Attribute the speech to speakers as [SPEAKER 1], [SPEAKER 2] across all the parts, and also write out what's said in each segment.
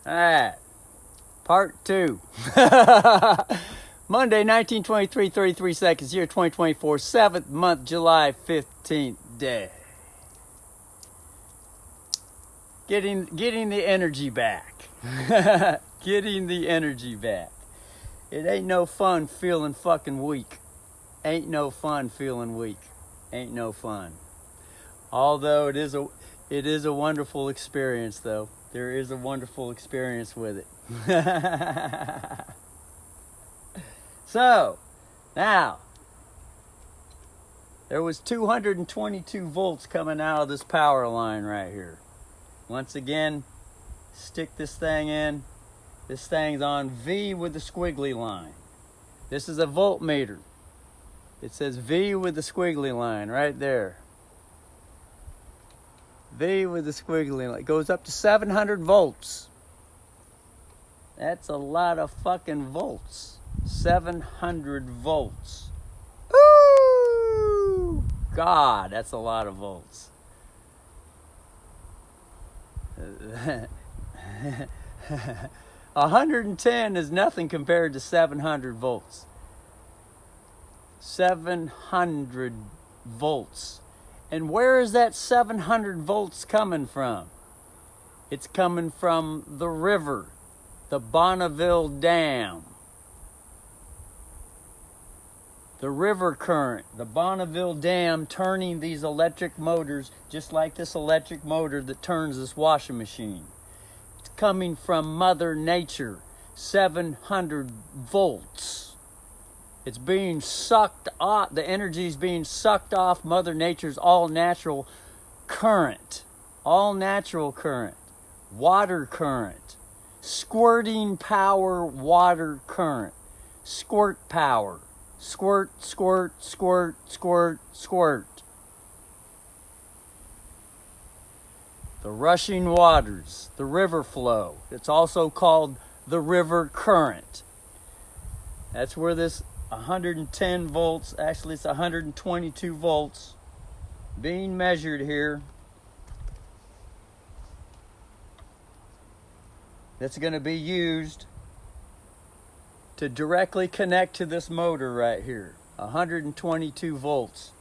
[SPEAKER 1] Alright, part 2. Monday, 1923, 33 seconds, year 2024, 7th month, July 15th day. Getting the energy back. Getting the energy back. It ain't no fun feeling fucking weak. Ain't no fun feeling weak. Ain't no fun. Although it is a wonderful experience, though. There is a wonderful experience with it. So, now, there was 222 volts coming out of this power line right here. Once again, stick this thing in. This thing's on V with the squiggly line. This is a voltmeter. It says V with the squiggly line right there. V with the squiggly line. It goes up to 700 volts. That's a lot of fucking volts. 700 volts. Ooh! God, that's a lot of volts. 110 is nothing compared to 700 volts. 700 volts. And where is that 700 volts coming from? It's coming from the river, the Bonneville Dam. The river current, the Bonneville Dam turning these electric motors, just like this electric motor that turns this washing machine. It's coming from Mother Nature, 700 volts. It's being sucked off, the energy is being sucked off Mother Nature's all-natural current. All-natural current. Water current. Squirting power water current. Squirt power. Squirt, squirt, squirt, squirt, squirt. The rushing waters, the river flow. It's also called the river current. That's where this 110 volts, actually it's 122 volts, being measured here. That's going to be used to directly connect to this motor right here, 122 volts,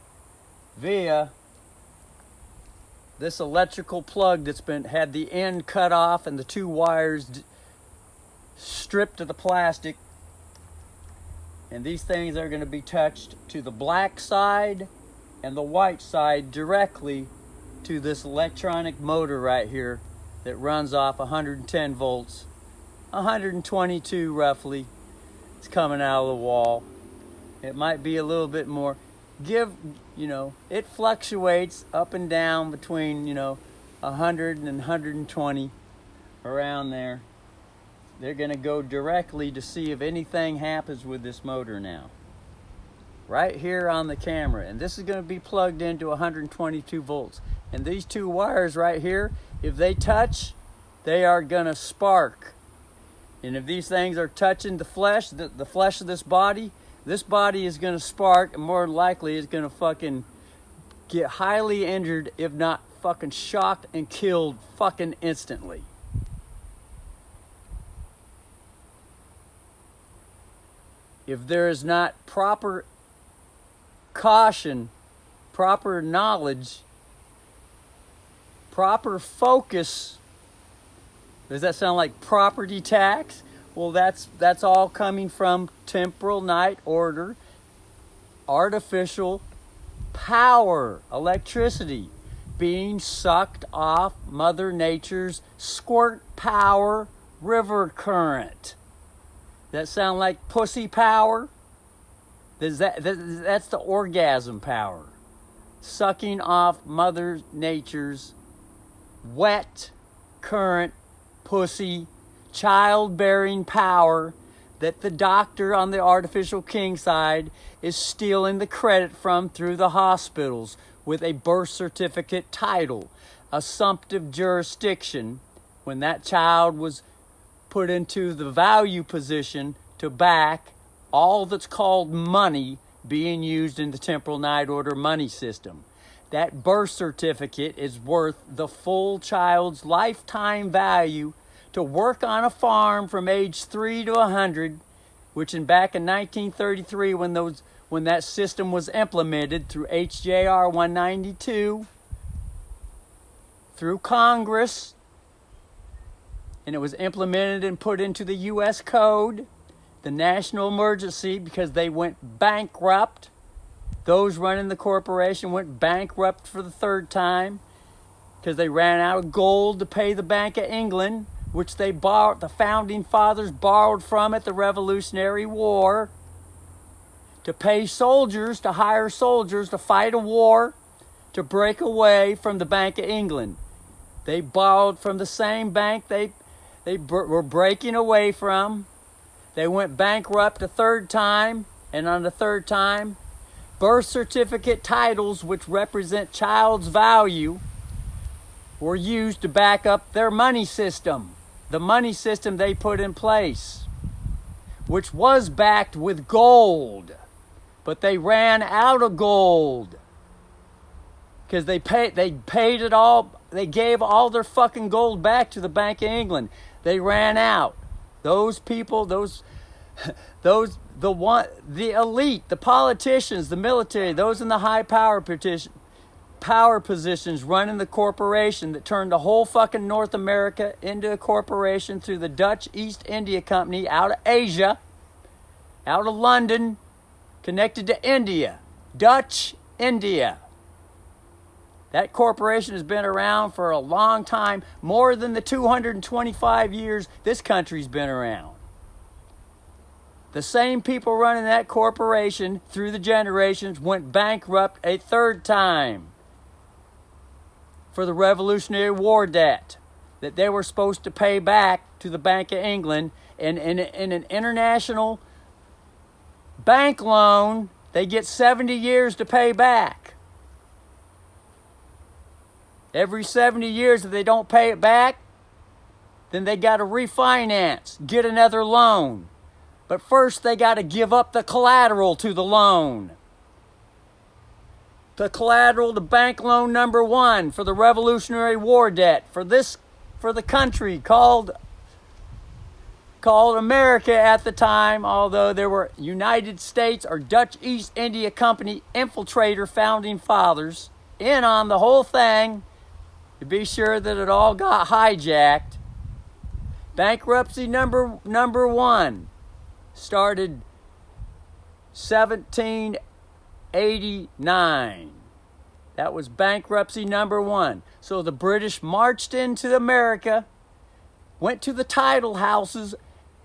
[SPEAKER 1] via this electrical plug that's had the end cut off and the two wires stripped of the plastic. And these things are going to be touched to the black side and the white side directly to this electronic motor right here that runs off 110 volts, 122 roughly. It's coming out of the wall. It might be a little bit more. It fluctuates up and down between, 100 and 120, around there. They're going to go directly to see if anything happens with this motor now. Right here on the camera. And this is going to be plugged into 122 volts. And these two wires right here, if they touch, they are going to spark. And if these things are touching the flesh of this body is going to spark, and more likely is going to fucking get highly injured, if not fucking shocked and killed fucking instantly. If there is not proper caution, proper knowledge, proper focus. Does that sound like property tax? Well, that's all coming from temporal night order, artificial power, electricity being sucked off Mother Nature's squirt power river current. That sound like pussy power? That's the orgasm power. Sucking off Mother Nature's wet current, pussy, childbearing power that the doctor on the artificial king side is stealing the credit from through the hospitals with a birth certificate title, assumptive jurisdiction, when that child was put into the value position to back all that's called money being used in the temporal night order money system. That birth certificate is worth the full child's lifetime value to work on a farm from age 3 to 100, which back in 1933 when that system was implemented through HJR 192, through Congress, and it was implemented and put into the U.S. Code, the national emergency, because they went bankrupt. Those running the corporation went bankrupt for the third time because they ran out of gold to pay the Bank of England, which they borrowed, the founding fathers borrowed from at the Revolutionary War, to pay soldiers, to hire soldiers to fight a war, to break away from the Bank of England. They borrowed from the same bank they were breaking away from. They went bankrupt a third time, and on the third time, birth certificate titles, which represent child's value, were used to back up their money system. The money system they put in place, which was backed with gold, but they ran out of gold because they paid it all. They gave all their fucking gold back to the Bank of England. They ran out. Those people, the elite, the politicians, the military, those in the high power positions running the corporation that turned the whole fucking North America into a corporation through the Dutch East India Company out of Asia, out of London, connected to India, Dutch India. That corporation has been around for a long time, more than the 225 years this country's been around. The same people running that corporation through the generations went bankrupt a third time for the Revolutionary War debt that they were supposed to pay back to the Bank of England. In an international bank loan, they get 70 years to pay back. Every 70 years, if they don't pay it back, then they got to refinance, get another loan. But first, they got to give up the collateral to the loan. The collateral to bank loan number 1 for the Revolutionary War debt for the country called America at the time, although there were United States or Dutch East India Company infiltrator founding fathers in on the whole thing to be sure that it all got hijacked. Bankruptcy number 1 started 1789. That was bankruptcy number 1. So the British marched into America, went to the title houses,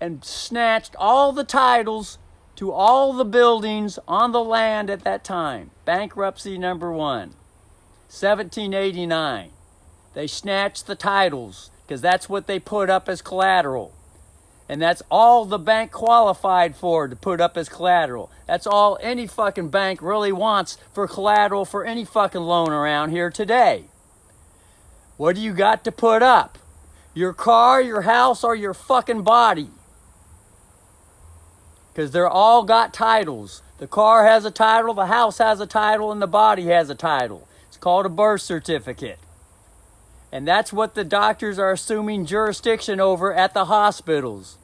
[SPEAKER 1] and snatched all the titles to all the buildings on the land at that time. Bankruptcy number 1, 1789. They snatched the titles because that's what they put up as collateral. And that's all the bank qualified for, to put up as collateral. That's all any fucking bank really wants for collateral for any fucking loan around here today. What do you got to put up? Your car, your house, or your fucking body? Because they're all got titles. The car has a title, the house has a title, and the body has a title. It's called a birth certificate. And that's what the doctors are assuming jurisdiction over at the hospitals.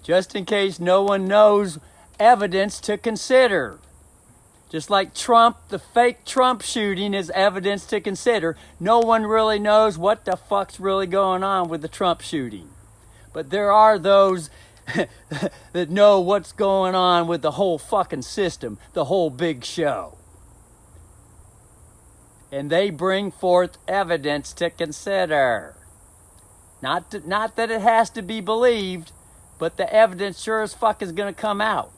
[SPEAKER 1] Just in case no one knows evidence to consider. Just like Trump, the fake Trump shooting is evidence to consider. No one really knows what the fuck's really going on with the Trump shooting. But there are those that know what's going on with the whole fucking system, the whole big show. And they bring forth evidence to consider. Not that it has to be believed, but the evidence sure as fuck is going to come out.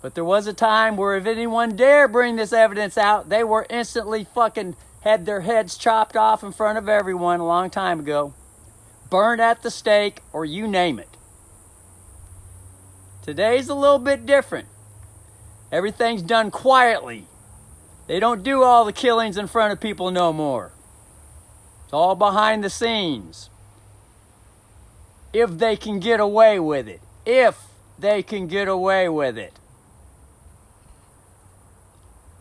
[SPEAKER 1] But there was a time where if anyone dare bring this evidence out, they were instantly fucking had their heads chopped off in front of everyone a long time ago. Burned at the stake, or you name it. Today's a little bit different. Everything's done quietly. They don't do all the killings in front of people no more. It's all behind the scenes. If they can get away with it. If they can get away with it.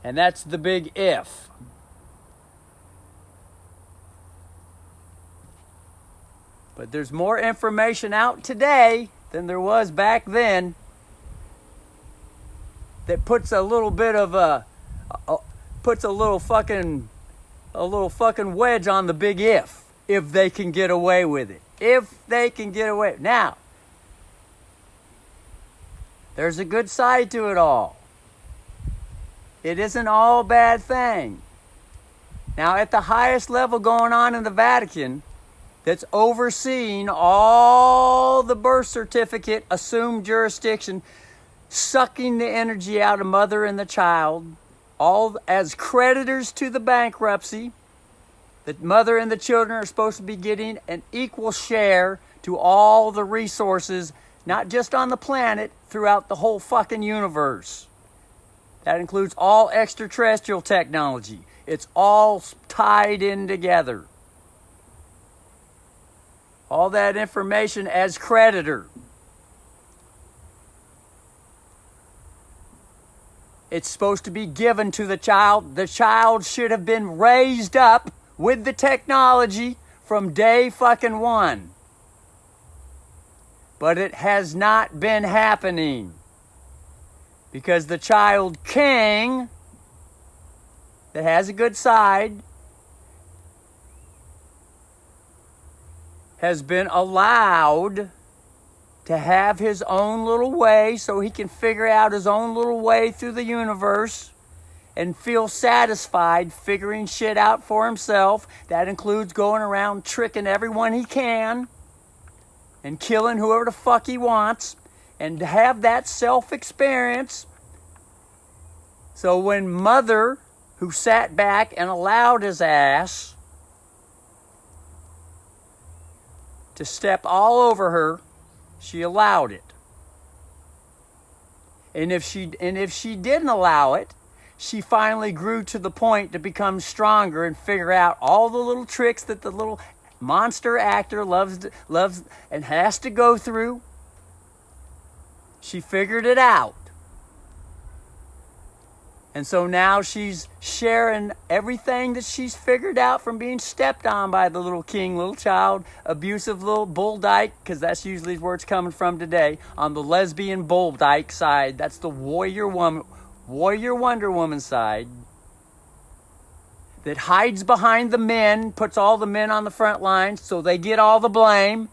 [SPEAKER 1] And that's the big if. But there's more information out today than there was back then that puts a little bit of puts a little fucking wedge on the big if they can get away with it. If they can get away. Now, there's a good side to it all. It isn't all a bad thing. Now, at the highest level going on in the Vatican, that's overseeing all the birth certificate assumed jurisdiction, sucking the energy out of mother and the child, all as creditors to the bankruptcy. The mother and the children are supposed to be getting an equal share to all the resources, not just on the planet, throughout the whole fucking universe. That includes all extraterrestrial technology. It's all tied in together. All that information as creditor. It's supposed to be given to the child. The child should have been raised up with the technology from day fucking one. But it has not been happening. Because the child king that has a good side has been allowed to have his own little way so he can figure out his own little way through the universe and feel satisfied figuring shit out for himself. That includes going around tricking everyone he can and killing whoever the fuck he wants, and to have that self-experience. So when mother, who sat back and allowed his ass to step all over her, she allowed it. And if she didn't allow it, she finally grew to the point to become stronger and figure out all the little tricks that the little monster actor loves and has to go through. She figured it out. And so now she's sharing everything that she's figured out from being stepped on by the little king, little child, abusive little bull dyke, because that's usually where it's coming from today, on the lesbian bull dyke side. That's the warrior Wonder Woman side that hides behind the men, puts all the men on the front lines so they get all the blame,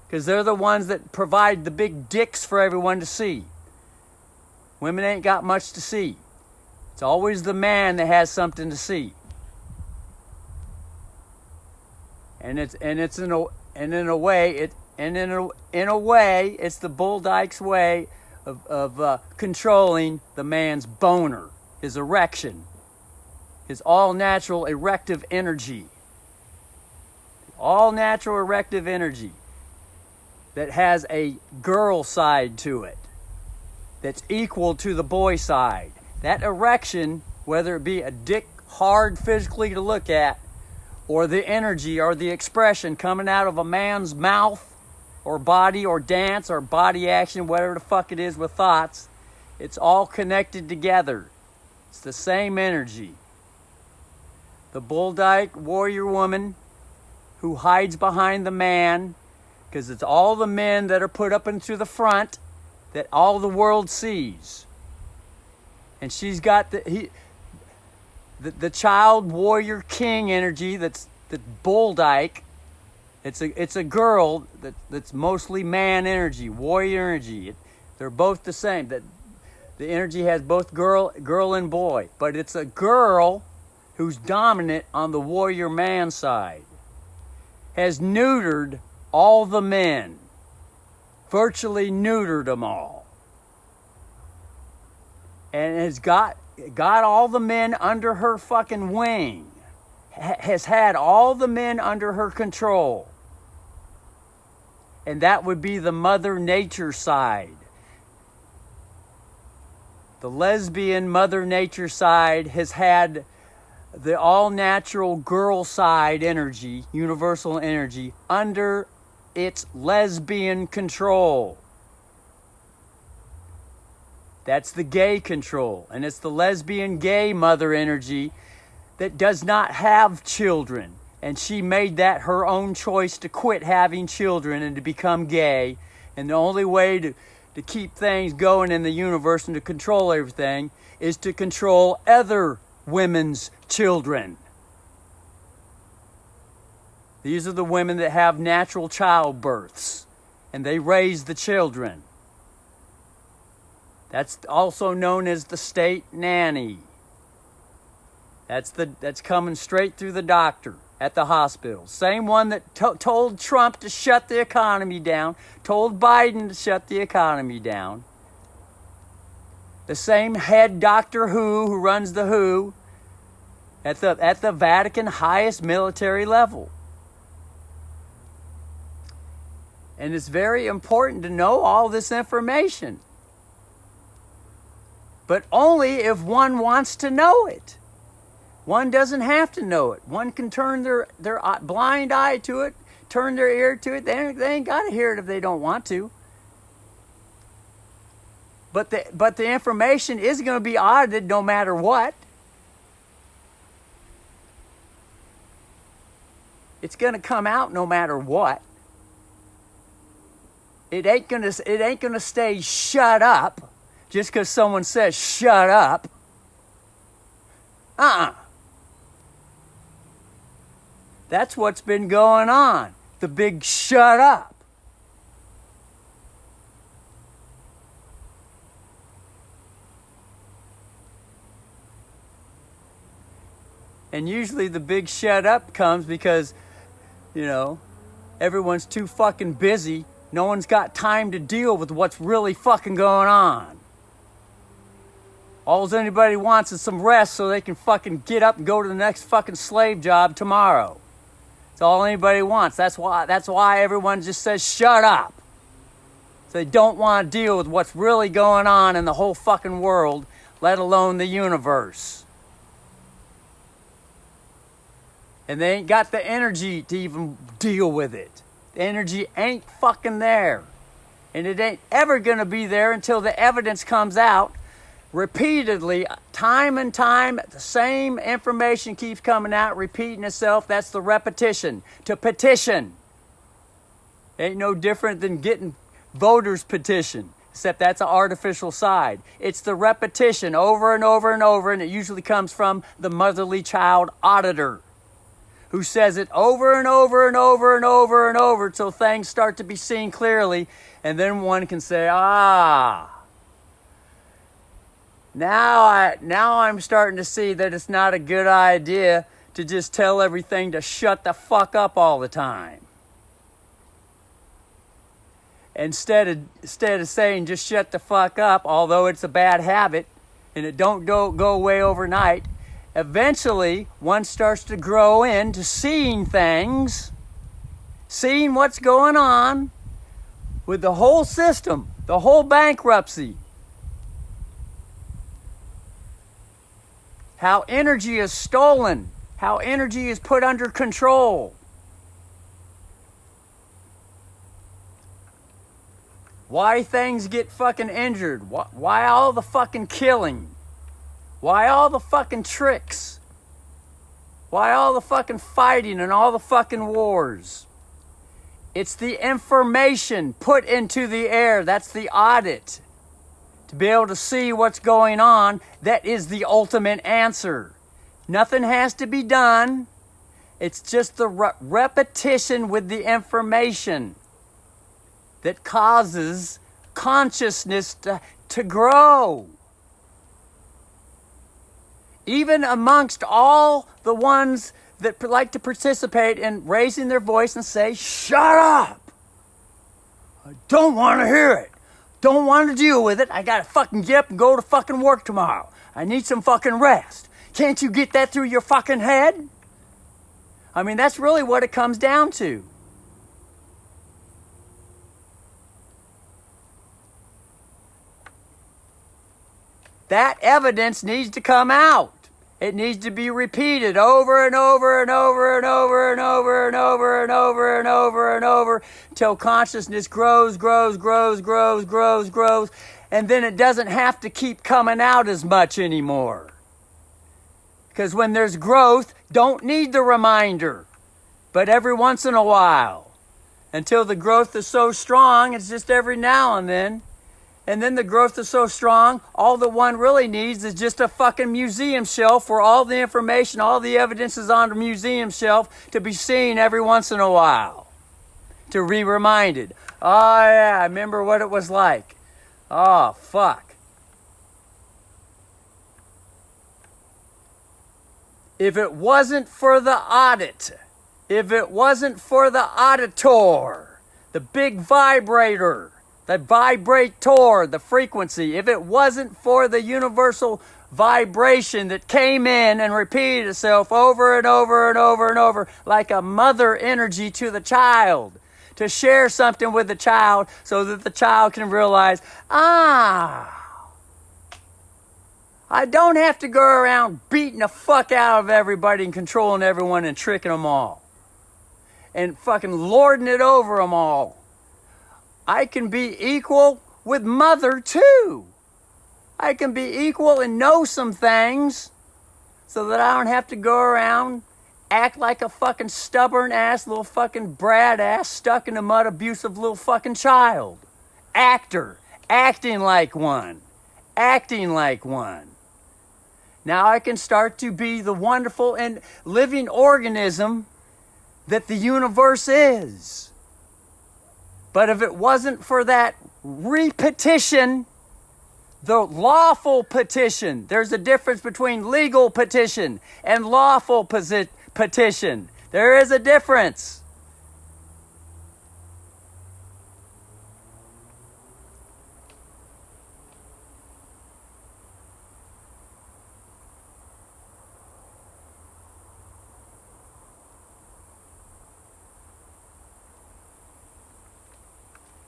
[SPEAKER 1] because they're the ones that provide the big dicks for everyone to see. Women ain't got much to see. It's always the man that has something to see. And in a way it's the bull dyke's way of controlling the man's boner, his erection, his all-natural erective energy. All-natural erective energy that has a girl side to it that's equal to the boy side. That erection, whether it be a dick hard physically to look at, or the energy or the expression coming out of a man's mouth or body or dance or body action, whatever the fuck it is with thoughts, it's all connected together. It's the same energy. The bull dyke warrior woman who hides behind the man, because it's all the men that are put up into the front that all the world sees. And she's got the child warrior king energy that's the bull dyke. It's a girl that's mostly man energy, warrior energy. They're both the same. That the energy has both girl and boy, but it's a girl who's dominant on the warrior man side. Has neutered all the men. Virtually neutered them all. And has got all the men under her fucking wing. Has had all the men under her control. And that would be the Mother Nature side. The lesbian Mother Nature side has had the all-natural girl side energy, universal energy, under its lesbian control. That's the gay control. And it's the lesbian gay mother energy that does not have children, And she made that her own choice to quit having children and to become gay. And the only way to keep things going in the universe and to control everything is to control other women's children. These are the women that have natural childbirths, and they raise the children. That's also known as the state nanny. That's coming straight through the doctor at the hospital. Same one that told Trump to shut the economy down, told Biden to shut the economy down. The same head Doctor who runs the WHO at the Vatican highest military level. And it's very important to know all this information. But only if one wants to know it. One doesn't have to know it. One can turn their blind eye to it, turn their ear to it. They ain't got to hear it if they don't want to. But the information is going to be audited no matter what. It's going to come out no matter what. It ain't gonna stay shut up just because someone says shut up. That's what's been going on. The big shut up. And usually the big shut up comes because, everyone's too fucking busy. No one's got time to deal with what's really fucking going on. All anybody wants is some rest so they can fucking get up and go to the next fucking slave job tomorrow. That's all anybody wants. That's why everyone just says shut up. So they don't want to deal with what's really going on in the whole fucking world, let alone the universe. And they ain't got the energy to even deal with it. The energy ain't fucking there. And it ain't ever gonna be there until the evidence comes out repeatedly, time and time. The same information keeps coming out, repeating itself. That's the repetition. To petition. Ain't no different than getting voters' petition, except that's an artificial side. It's the repetition over and over and over, and it usually comes from the motherly child auditor, who says it over and over and over and over and over till things start to be seen clearly, and then one can say, now I'm starting to see that it's not a good idea to just tell everything to shut the fuck up all the time. Instead of saying just shut the fuck up, although it's a bad habit and it don't go away overnight, eventually one starts to grow into seeing things, seeing what's going on with the whole system, the whole bankruptcy. How energy is stolen, how energy is put under control. Why things get fucking injured, why all the fucking killing, why all the fucking tricks, why all the fucking fighting and all the fucking wars. It's the information put into the air, that's the audit. To be able to see what's going on, that is the ultimate answer. Nothing has to be done. It's just the repetition with the information that causes consciousness to grow. Even amongst all the ones that like to participate in raising their voice and say, shut up! I don't want to hear it. Don't want to deal with it. I gotta fucking get up and go to fucking work tomorrow. I need some fucking rest. Can't you get that through your fucking head? I mean, that's really what it comes down to. That evidence needs to come out. It needs to be repeated over and over and over and over and over and over and over and over and over till consciousness grows, and then it doesn't have to keep coming out as much anymore. Because when there's growth, don't need the reminder. but every once in a while. Until the growth is so strong, it's just every now and then. And then the growth is so strong, all the one really needs is just a fucking museum shelf where all the information, all the evidence is on the museum shelf to be seen every once in a while. To be reminded, oh yeah, I remember what it was like. Oh, fuck. If it wasn't for the audit, if it wasn't for the auditor, the big vibrator, the vibrator, the frequency, if it wasn't for the universal vibration that came in and repeated itself over and over and over and over like a mother energy to the child, to share something with the child so that the child can realize, I don't have to go around beating the fuck out of everybody and controlling everyone and tricking them all and fucking lording it over them all. I can be equal with mother too. I can be equal and know some things so that I don't have to go around act like a fucking stubborn ass little fucking brat ass stuck in the mud abusive little fucking child. Acting like one. Now I can start to be the wonderful and living organism that the universe is. But if it wasn't for that repetition, the lawful petition, there's a difference between legal petition and lawful petition. There is a difference.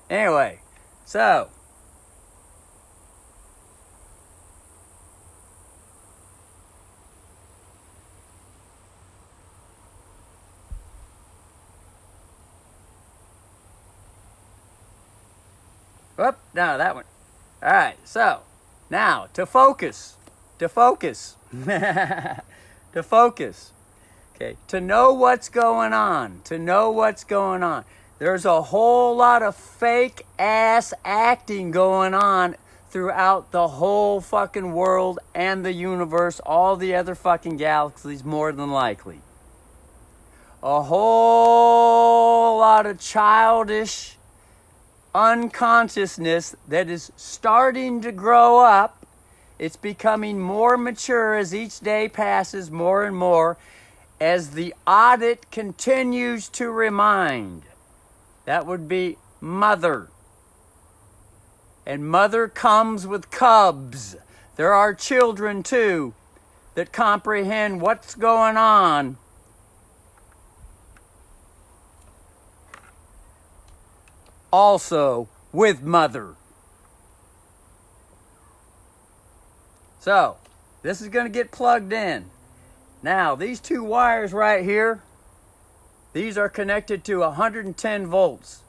[SPEAKER 1] Anyway, so whoop, no, that one. All right, so now to focus. Okay, to know what's going on. There's a whole lot of fake ass acting going on throughout the whole fucking world and the universe, all the other fucking galaxies, more than likely. A whole lot of childish unconsciousness that is starting to grow up. It's becoming more mature as each day passes, more and more, as the audit continues to remind. That would be mother. And mother comes with cubs. There are children too that comprehend what's going on. Also with mother. So, this is going to get plugged in. Now, these two wires right here, these are connected to 110 volts.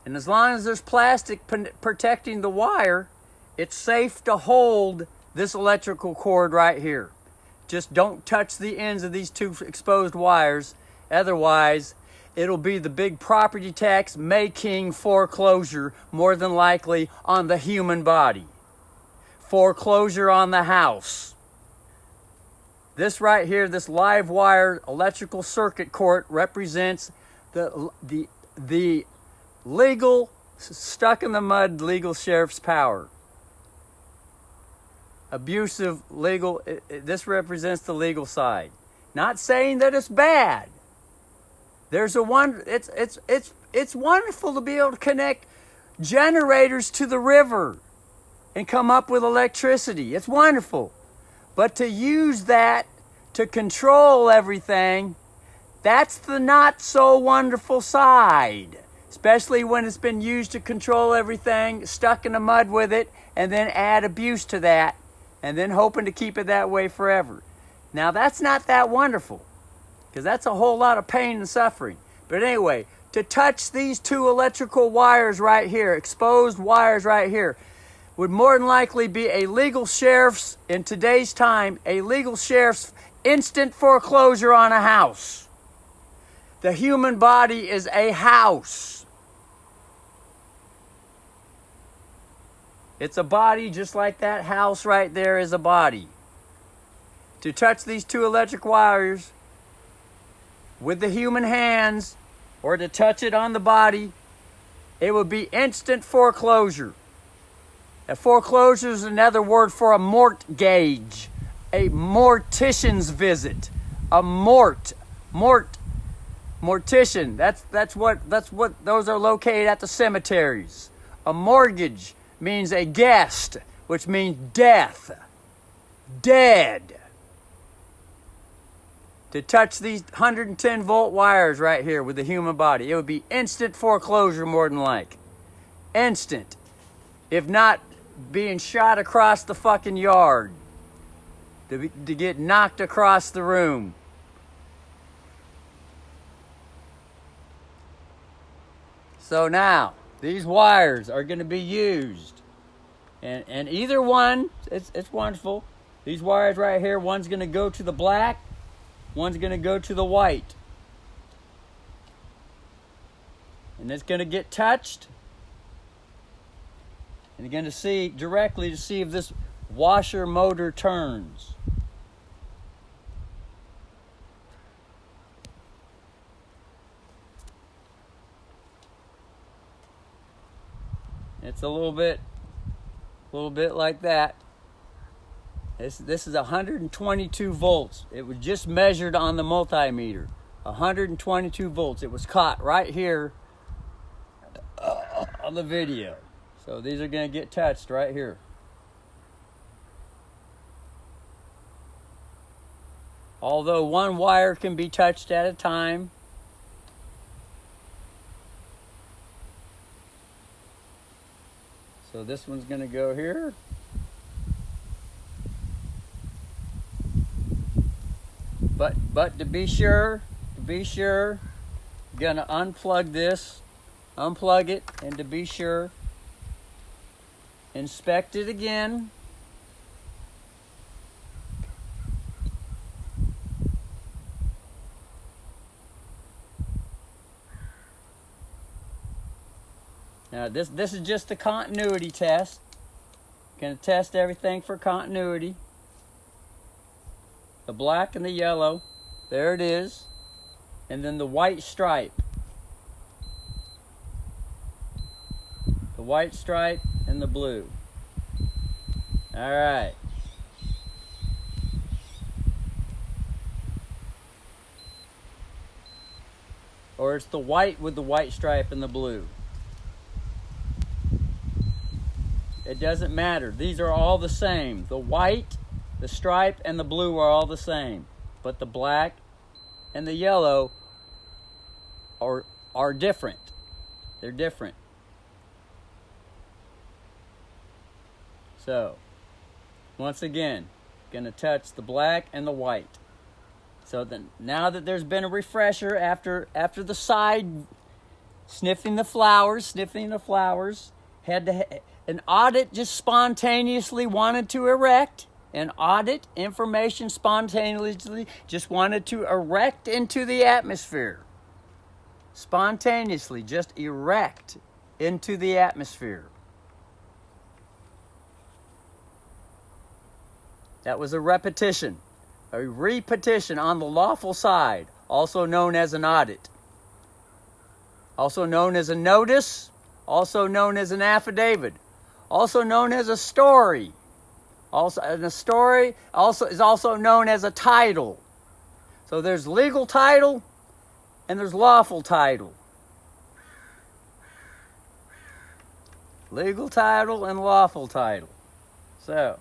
[SPEAKER 1] And as long as there's plastic protecting the wire, it's safe to hold this electrical cord right here. Just don't touch the ends of these two exposed wires. Otherwise, it'll be the big property tax making foreclosure, more than likely, on the human body. Foreclosure on the house. This right here, this live wire electrical circuit court represents the legal, stuck in the mud legal sheriff's power. Abusive legal, this represents the legal side. Not saying that it's bad. There's a one, it's wonderful to be able to connect generators to the river and come up with electricity. It's wonderful. But to use that to control everything, that's the not so wonderful side. Especially when it's been used to control everything, stuck in the mud with it, and then add abuse to that, and then hoping to keep it that way forever. Now that's not that wonderful, because that's a whole lot of pain and suffering. But anyway, to touch these two electrical wires right here, exposed wires right here, would more than likely be a legal sheriff's, in today's time, a legal sheriff's instant foreclosure on a house. The human body is a house. It's a body just like that house right there is a body. To touch these two electric wires with the human hands or to touch it on the body, it would be instant foreclosure. A foreclosure is another word for a mortgage, a mortician's visit, a mortician. That's what those are located at the cemeteries. A mortgage means a guest, which means death, dead. To touch these 110 volt wires right here with the human body, it would be instant foreclosure more than like. Instant. If not being shot across the fucking yard. To get knocked across the room. So now, these wires are going to be used. And either one, it's wonderful. These wires right here, one's going to go to the black, one's going to go to the white. And it's going to get touched. And you're going to see directly to see if this washer motor turns. It's a little bit like that. This is 122 volts. It was just measured on the multimeter. 122 volts. It was caught right here on the video. So these are going to get touched right here. Although one wire can be touched at a time. So this one's going to go here. But to be sure, gonna unplug this, unplug it, and to be sure, inspect it again. Now this is just a continuity test. Gonna test everything for continuity. The black and the yellow, there it is. And then the white stripe. The white stripe and the blue. All right. Or it's the white with the white stripe and the blue. It doesn't matter. These are all the same. The white, the stripe, and the blue are all the same. But the black and the yellow are different. They're different. So, once again, going to touch the black and the white. So then, now that there's been a refresher after the side sniffing the flowers, an audit just spontaneously wanted to erect. An audit information spontaneously just wanted to erect into the atmosphere. Spontaneously just erect into the atmosphere. That was a repetition. A repetition on the lawful side, also known as an audit. Also known as a notice, also known as an affidavit, also known as a story. And a story is also known as a title. So there's legal title and there's lawful title. Legal title and lawful title. So,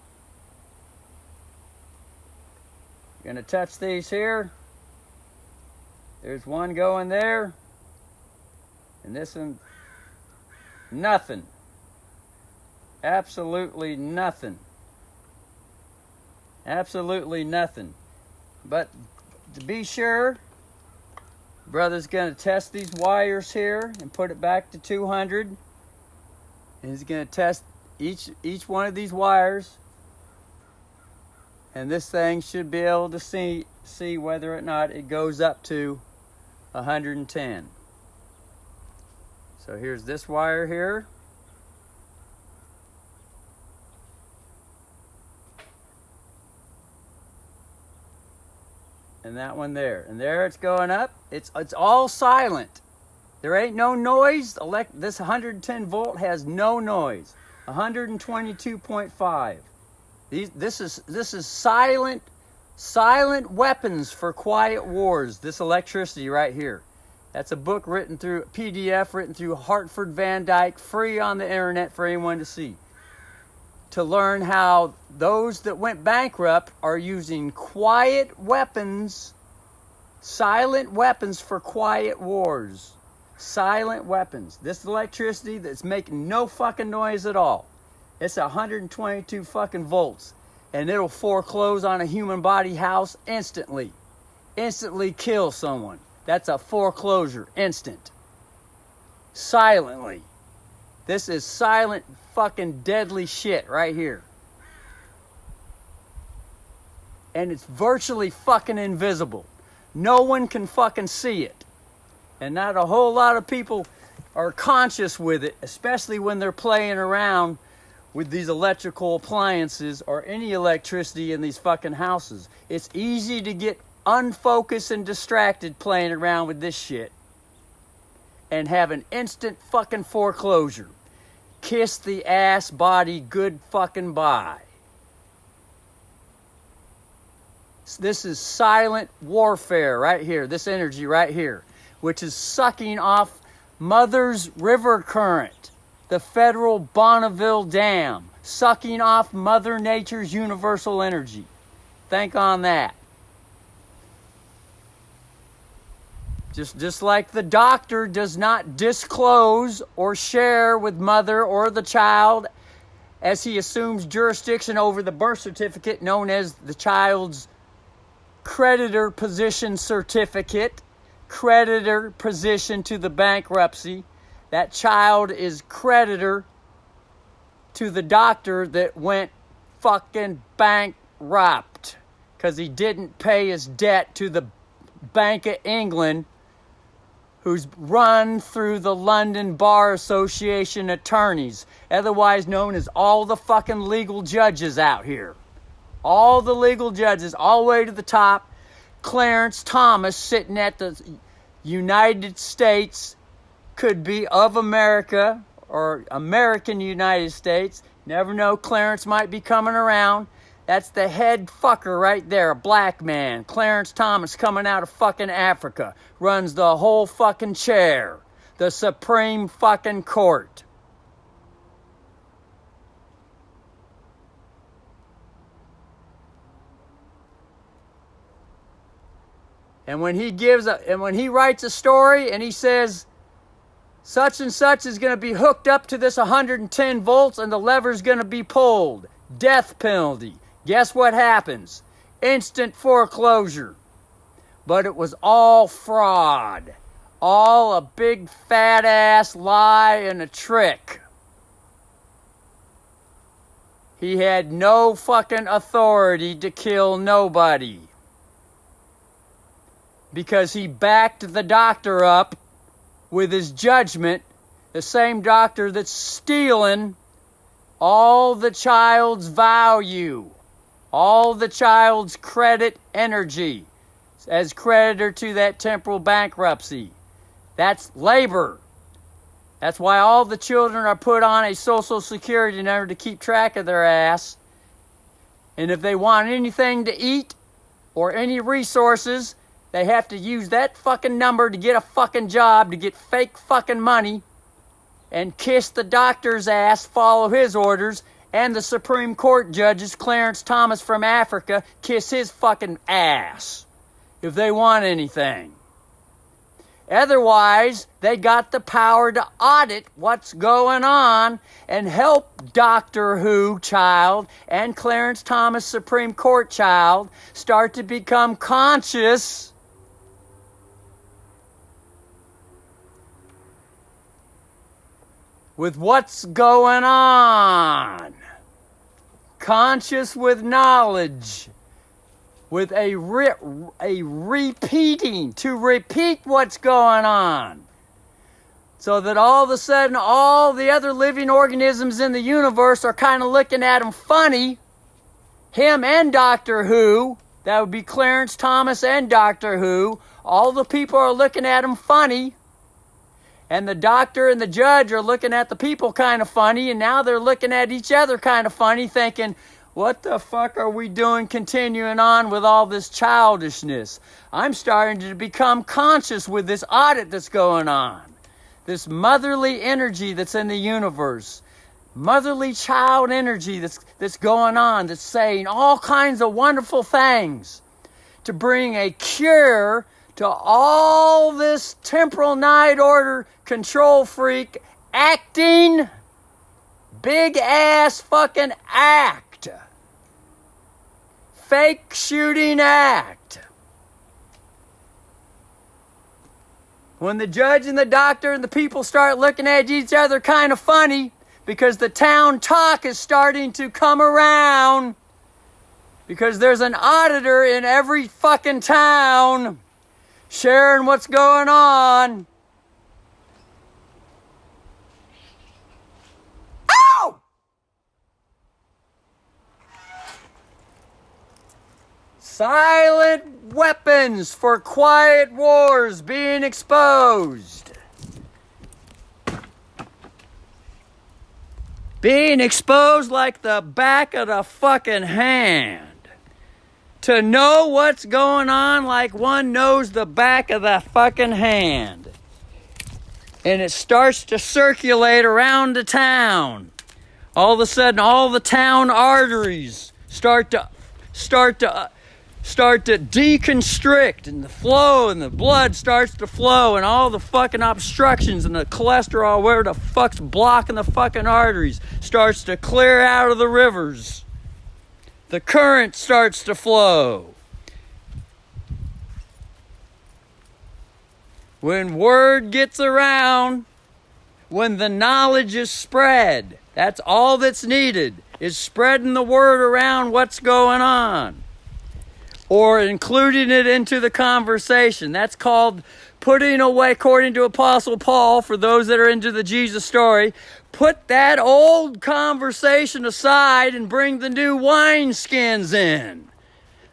[SPEAKER 1] I'm going to touch these here. There's one going there. And this one, nothing. Absolutely nothing. Absolutely nothing. But to be sure, brother's going to test these wires here and put it back to 200. And he's going to test each one of these wires. And this thing should be able to see see whether or not it goes up to 110. So here's this wire here. And that one there. And there it's going up. It's all silent. There ain't no noise. This 110 volt has no noise. 122.5. This is silent weapons for quiet wars. This electricity right here. That's a book written through PDF, written through Hartford Van Dyke, free on the internet for anyone to see. To learn how those that went bankrupt are using quiet weapons, silent weapons for quiet wars. Silent weapons. This electricity that's making no fucking noise at all. It's 122 fucking volts. And it'll foreclose on a human body house instantly. Instantly kill someone. That's a foreclosure. Instant. Silently. This is silent fucking deadly shit right here. And it's virtually fucking invisible. No one can fucking see it. And not a whole lot of people are conscious with it, especially when they're playing around with these electrical appliances or any electricity in these fucking houses. It's easy to get unfocused and distracted playing around with this shit and have an instant fucking foreclosure. Kiss the ass body good fucking bye. This is silent warfare right here, this energy right here, which is sucking off Mother's River Current, the federal Bonneville Dam, sucking off Mother Nature's universal energy. Think on that. Just like the doctor does not disclose or share with mother or the child as he assumes jurisdiction over the birth certificate known as the child's creditor position certificate, creditor position to the bankruptcy. That child is creditor to the doctor that went fucking bankrupt because he didn't pay his debt to the Bank of England, who's run through the London Bar Association attorneys, otherwise known as all the fucking legal judges out here. All the legal judges, all the way to the top. Clarence Thomas sitting at the United States, could be of America or American United States. Never know, Clarence might be coming around. That's the head fucker right there, a black man. Clarence Thomas coming out of fucking Africa. Runs the whole fucking chair. The Supreme fucking Court. And when he writes a story and he says, such and such is going to be hooked up to this 110 volts and the lever's going to be pulled. Death penalty. Guess what happens? Instant foreclosure. But it was all fraud. All a big fat ass lie and a trick. He had no fucking authority to kill nobody. Because he backed the doctor up with his judgment, the same doctor that's stealing all the child's value, all the child's credit energy as creditor to that temporal bankruptcy. That's labor. That's why all the children are put on a Social Security number to keep track of their ass. And if they want anything to eat or any resources, they have to use that fucking number to get a fucking job, to get fake fucking money, and kiss the doctor's ass, follow his orders, and the Supreme Court judges, Clarence Thomas from Africa, kiss his fucking ass if they want anything. Otherwise, they got the power to audit what's going on and help Doctor Who child and Clarence Thomas Supreme Court child start to become conscious with what's going on. Conscious with knowledge. with a repeating, to repeat what's going on. So that all of a sudden, all the other living organisms in the universe are kind of looking at him funny. Him and Doctor Who, that would be Clarence Thomas and Doctor Who. All the people are looking at him funny. And the doctor and the judge are looking at the people kind of funny. And now they're looking at each other kind of funny, thinking, what the fuck are we doing continuing on with all this childishness? I'm starting to become conscious with this audit that's going on. This motherly energy that's in the universe. Motherly child energy that's going on, that's saying all kinds of wonderful things to bring a cure to all this temporal night order control freak acting big ass fucking act. Fake shooting act. When the judge and the doctor and the people start looking at each other kind of funny, because the town talk is starting to come around, because there's an auditor in every fucking town sharing what's going on. Ow! Silent weapons for quiet wars being exposed. Being exposed like the back of the fucking hand. To know what's going on like one knows the back of the fucking hand. And it starts to circulate around the town. All of a sudden, all the town arteries start to deconstrict, and the flow and the blood starts to flow, and all the fucking obstructions and the cholesterol, where the fuck's blocking the fucking arteries, starts to clear out of the rivers. The current starts to flow. When word gets around, when the knowledge is spread, that's all that's needed, is spreading the word around what's going on. Or including it into the conversation. That's called putting away, according to Apostle Paul, for those that are into the Jesus story, put that old conversation aside and bring the new wineskins in.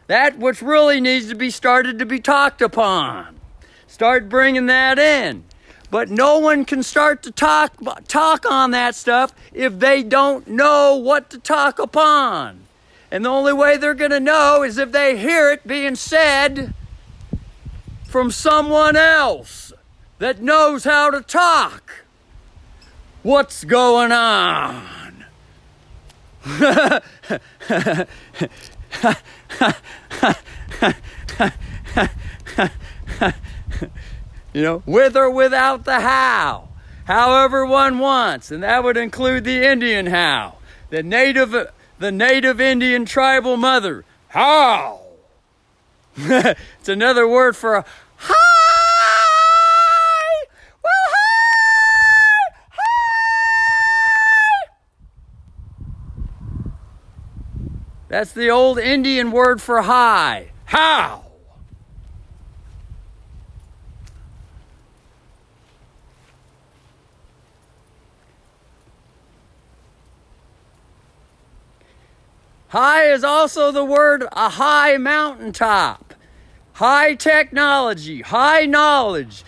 [SPEAKER 1] That which really needs to be started to be talked upon. Start bringing that in. But no one can start to talk on that stuff if they don't know what to talk upon. And the only way they're going to know is if they hear it being said from someone else that knows how to talk. What's going on? You know, with or without the how. However one wants. And that would include the Indian how. The native Indian tribal mother. How? It's another word for a hi! Well, hi! Hi! That's the old Indian word for hi. How? High is also the word a high mountaintop, high technology, high knowledge.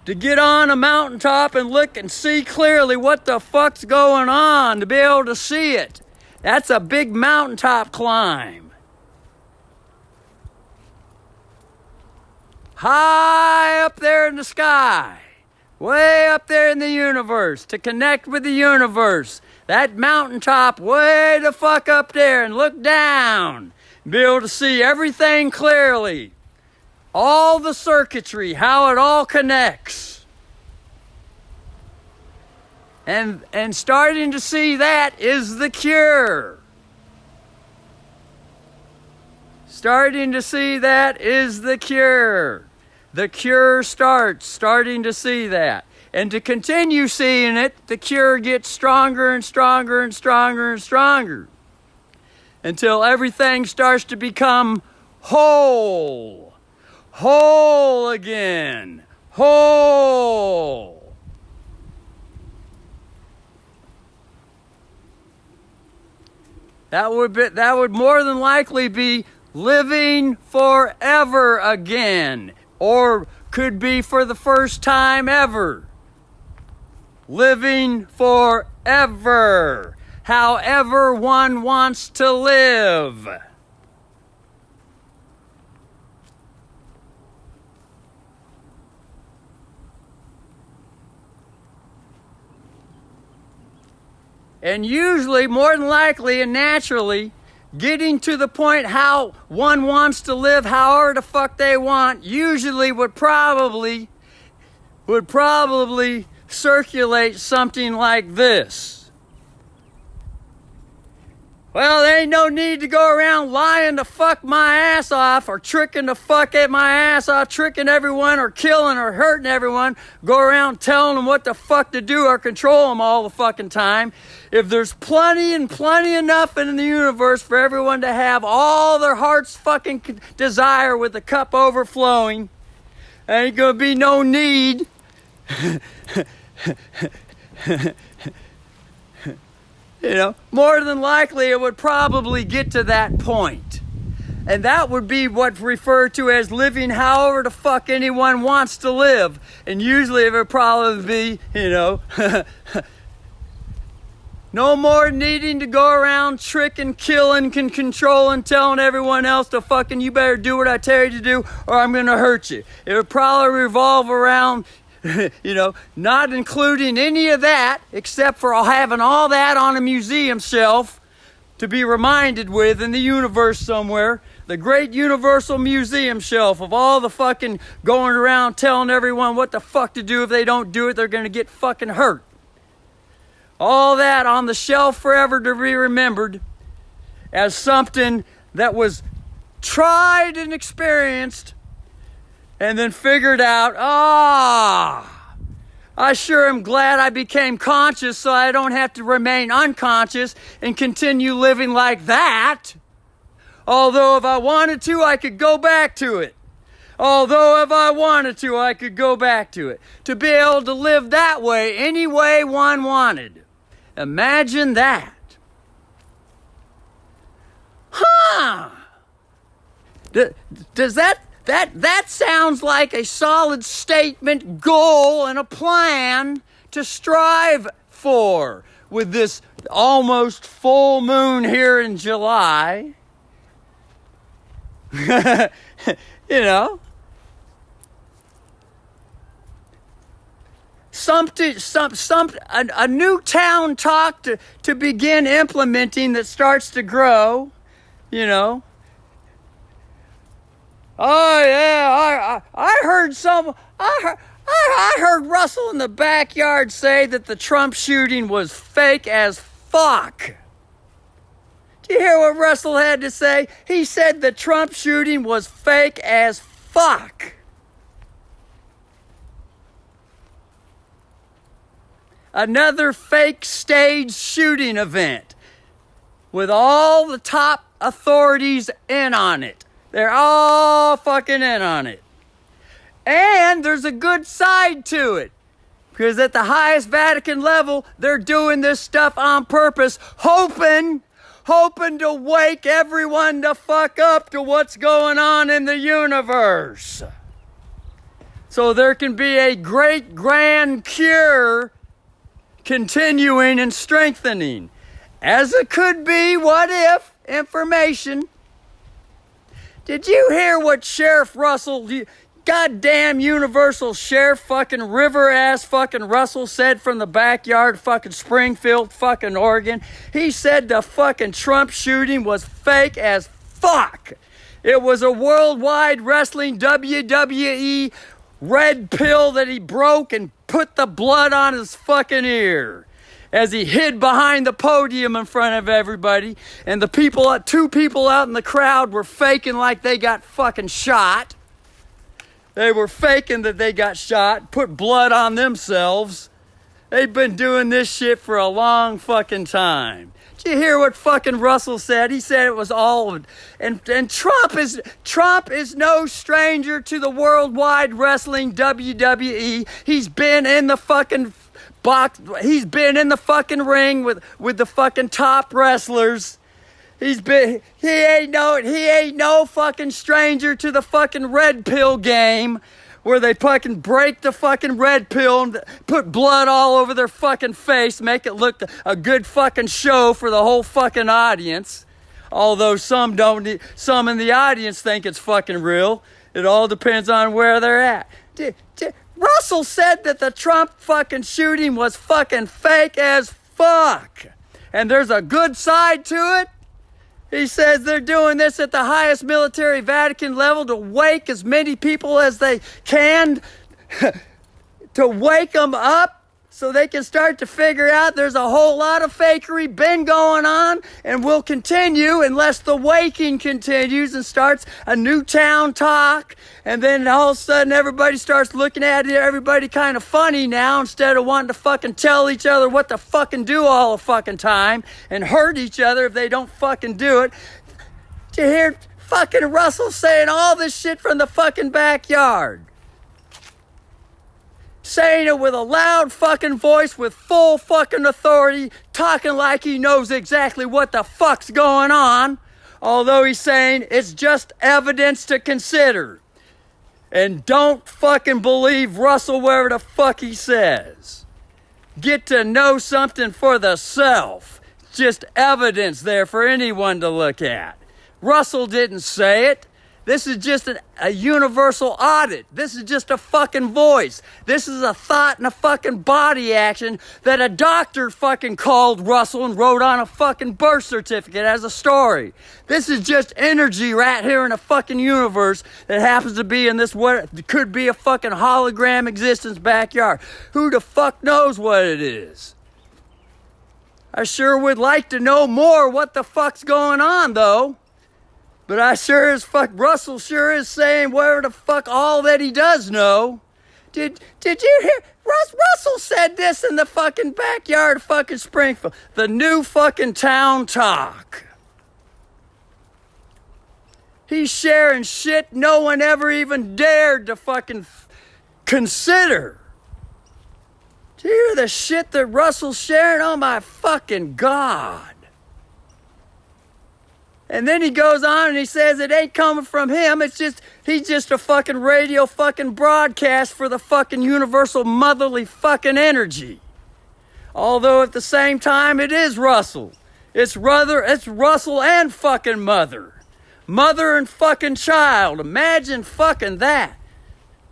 [SPEAKER 1] To get on a mountaintop and look and see clearly what the fuck's going on, to be able to see it. That's a big mountaintop climb. High up there in the sky, way up there in the universe, to connect with the universe. That mountaintop way the fuck up there and look down. Be able to see everything clearly. All the circuitry, how it all connects. And starting to see that is the cure. Starting to see that is the cure. The cure starting to see that. And to continue seeing it, the cure gets stronger and stronger and stronger and stronger. Until everything starts to become whole. Whole again. Whole. That would more than likely be living forever again, or could be for the first time ever. Living forever, however one wants to live. And usually, more than likely and naturally, getting to the point how one wants to live however the fuck they want usually would probably circulate something like this. Well, there ain't no need to go around lying the fuck my ass off or tricking the fuck at my ass off, tricking everyone or killing or hurting everyone. Go around telling them what the fuck to do or control them all the fucking time. If there's plenty enough in the universe for everyone to have all their heart's fucking desire with the cup overflowing, there ain't gonna be no need more than likely it would probably get to that point. And that would be what's referred to as living however the fuck anyone wants to live. And usually it would probably be, no more needing to go around tricking, killing, controlling, telling everyone else to fucking, you better do what I tell you to do or I'm going to hurt you. It would probably revolve around not including any of that except for having all that on a museum shelf to be reminded with in the universe somewhere. The great universal museum shelf of all the fucking going around telling everyone what the fuck to do. If they don't do it, they're going to get fucking hurt. All that on the shelf forever to be remembered as something that was tried and experienced and then figured out, I sure am glad I became conscious so I don't have to remain unconscious and continue living like that. Although if I wanted to, I could go back to it. Although if I wanted to, I could go back to it. To be able to live that way, any way one wanted. Imagine that. Huh. Does that sounds like a solid statement, goal, and a plan to strive for with this almost full moon here in July. A new town talk to begin implementing that starts to grow, Oh yeah, I heard Russell in the backyard say that the Trump shooting was fake as fuck. Do you hear what Russell had to say? He said the Trump shooting was fake as fuck. Another fake stage shooting event with all the top authorities in on it. They're all fucking in on it. And there's a good side to it. Because at the highest Vatican level, they're doing this stuff on purpose, hoping to wake everyone the fuck up to what's going on in the universe. So there can be a great grand cure continuing and strengthening. As it could be, what if, information. Did you hear what Sheriff Russell, goddamn Universal Sheriff fucking river-ass fucking Russell said from the backyard fucking Springfield fucking Oregon? He said the fucking Trump shooting was fake as fuck. It was a worldwide wrestling WWE red pill that he broke and put the blood on his fucking ear as he hid behind the podium in front of everybody, and the two people out in the crowd were faking like they got fucking shot. They were faking that they got shot, put blood on themselves, They've been doing this shit for a long fucking time. Did you hear what fucking Russell said? He said it was all, and Trump is no stranger to the worldwide wrestling WWE. He's been in the fucking box. He's been in the fucking ring with the fucking top wrestlers. He ain't no fucking stranger to the fucking red pill game, where they fucking break the fucking red pill and put blood all over their fucking face, make it look a good fucking show for the whole fucking audience. Although some in the audience think it's fucking real. It all depends on where they're at. Russell said that the Trump fucking shooting was fucking fake as fuck. And there's a good side to it. He says they're doing this at the highest military Vatican level to wake as many people as they can, to wake them up so they can start to figure out there's a whole lot of fakery been going on and will continue unless the waking continues and starts a new town talk. And then all of a sudden everybody starts looking at everybody kind of funny now, instead of wanting to fucking tell each other what to fucking do all the fucking time and hurt each other if they don't fucking do it. Did you hear fucking Russell saying all this shit from the fucking backyard? Saying it with a loud fucking voice with full fucking authority, talking like he knows exactly what the fuck's going on, although he's saying it's just evidence to consider. And don't fucking believe Russell whatever the fuck he says. Get to know something for the self. Just evidence there for anyone to look at. Russell didn't say it. This is just a universal audit. This is just a fucking voice. This is a thought and a fucking body action that a doctor fucking called Russell and wrote on a fucking birth certificate as a story. This is just energy right here in a fucking universe that happens to be in this, what could be a fucking hologram existence backyard. Who the fuck knows what it is? I sure would like to know more what the fuck's going on, though. But I sure as fuck, Russell sure is saying whatever the fuck all that he does know. Did you hear? Russell said this in the fucking backyard of fucking Springfield. The new fucking town talk. He's sharing shit no one ever even dared to fucking consider. Do you hear the shit that Russell's sharing? Oh my fucking God. And then he goes on and he says it ain't coming from him. He's just a fucking radio fucking broadcast for the fucking universal motherly fucking energy. Although at the same time it is Russell. It's Russell and fucking mother. Mother and fucking child. Imagine fucking that.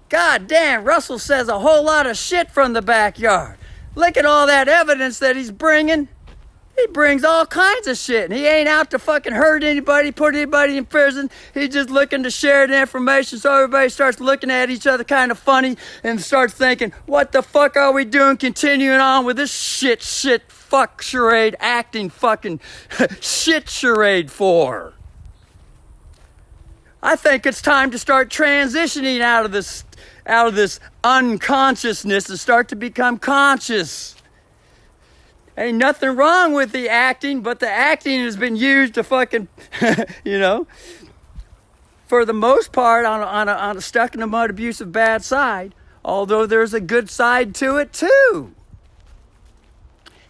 [SPEAKER 1] God damn, Russell says a whole lot of shit from the backyard. Look at all that evidence that he's bringing. He brings all kinds of shit, and he ain't out to fucking hurt anybody, put anybody in prison. He's just looking to share the information so everybody starts looking at each other kind of funny and starts thinking, what the fuck are we doing continuing on with this shit, fuck charade, acting fucking shit charade for? I think it's time to start transitioning out of this unconsciousness and start to become conscious. Ain't nothing wrong with the acting, but the acting has been used to fucking, for the most part on a stuck in the mud abusive bad side, although there's a good side to it too.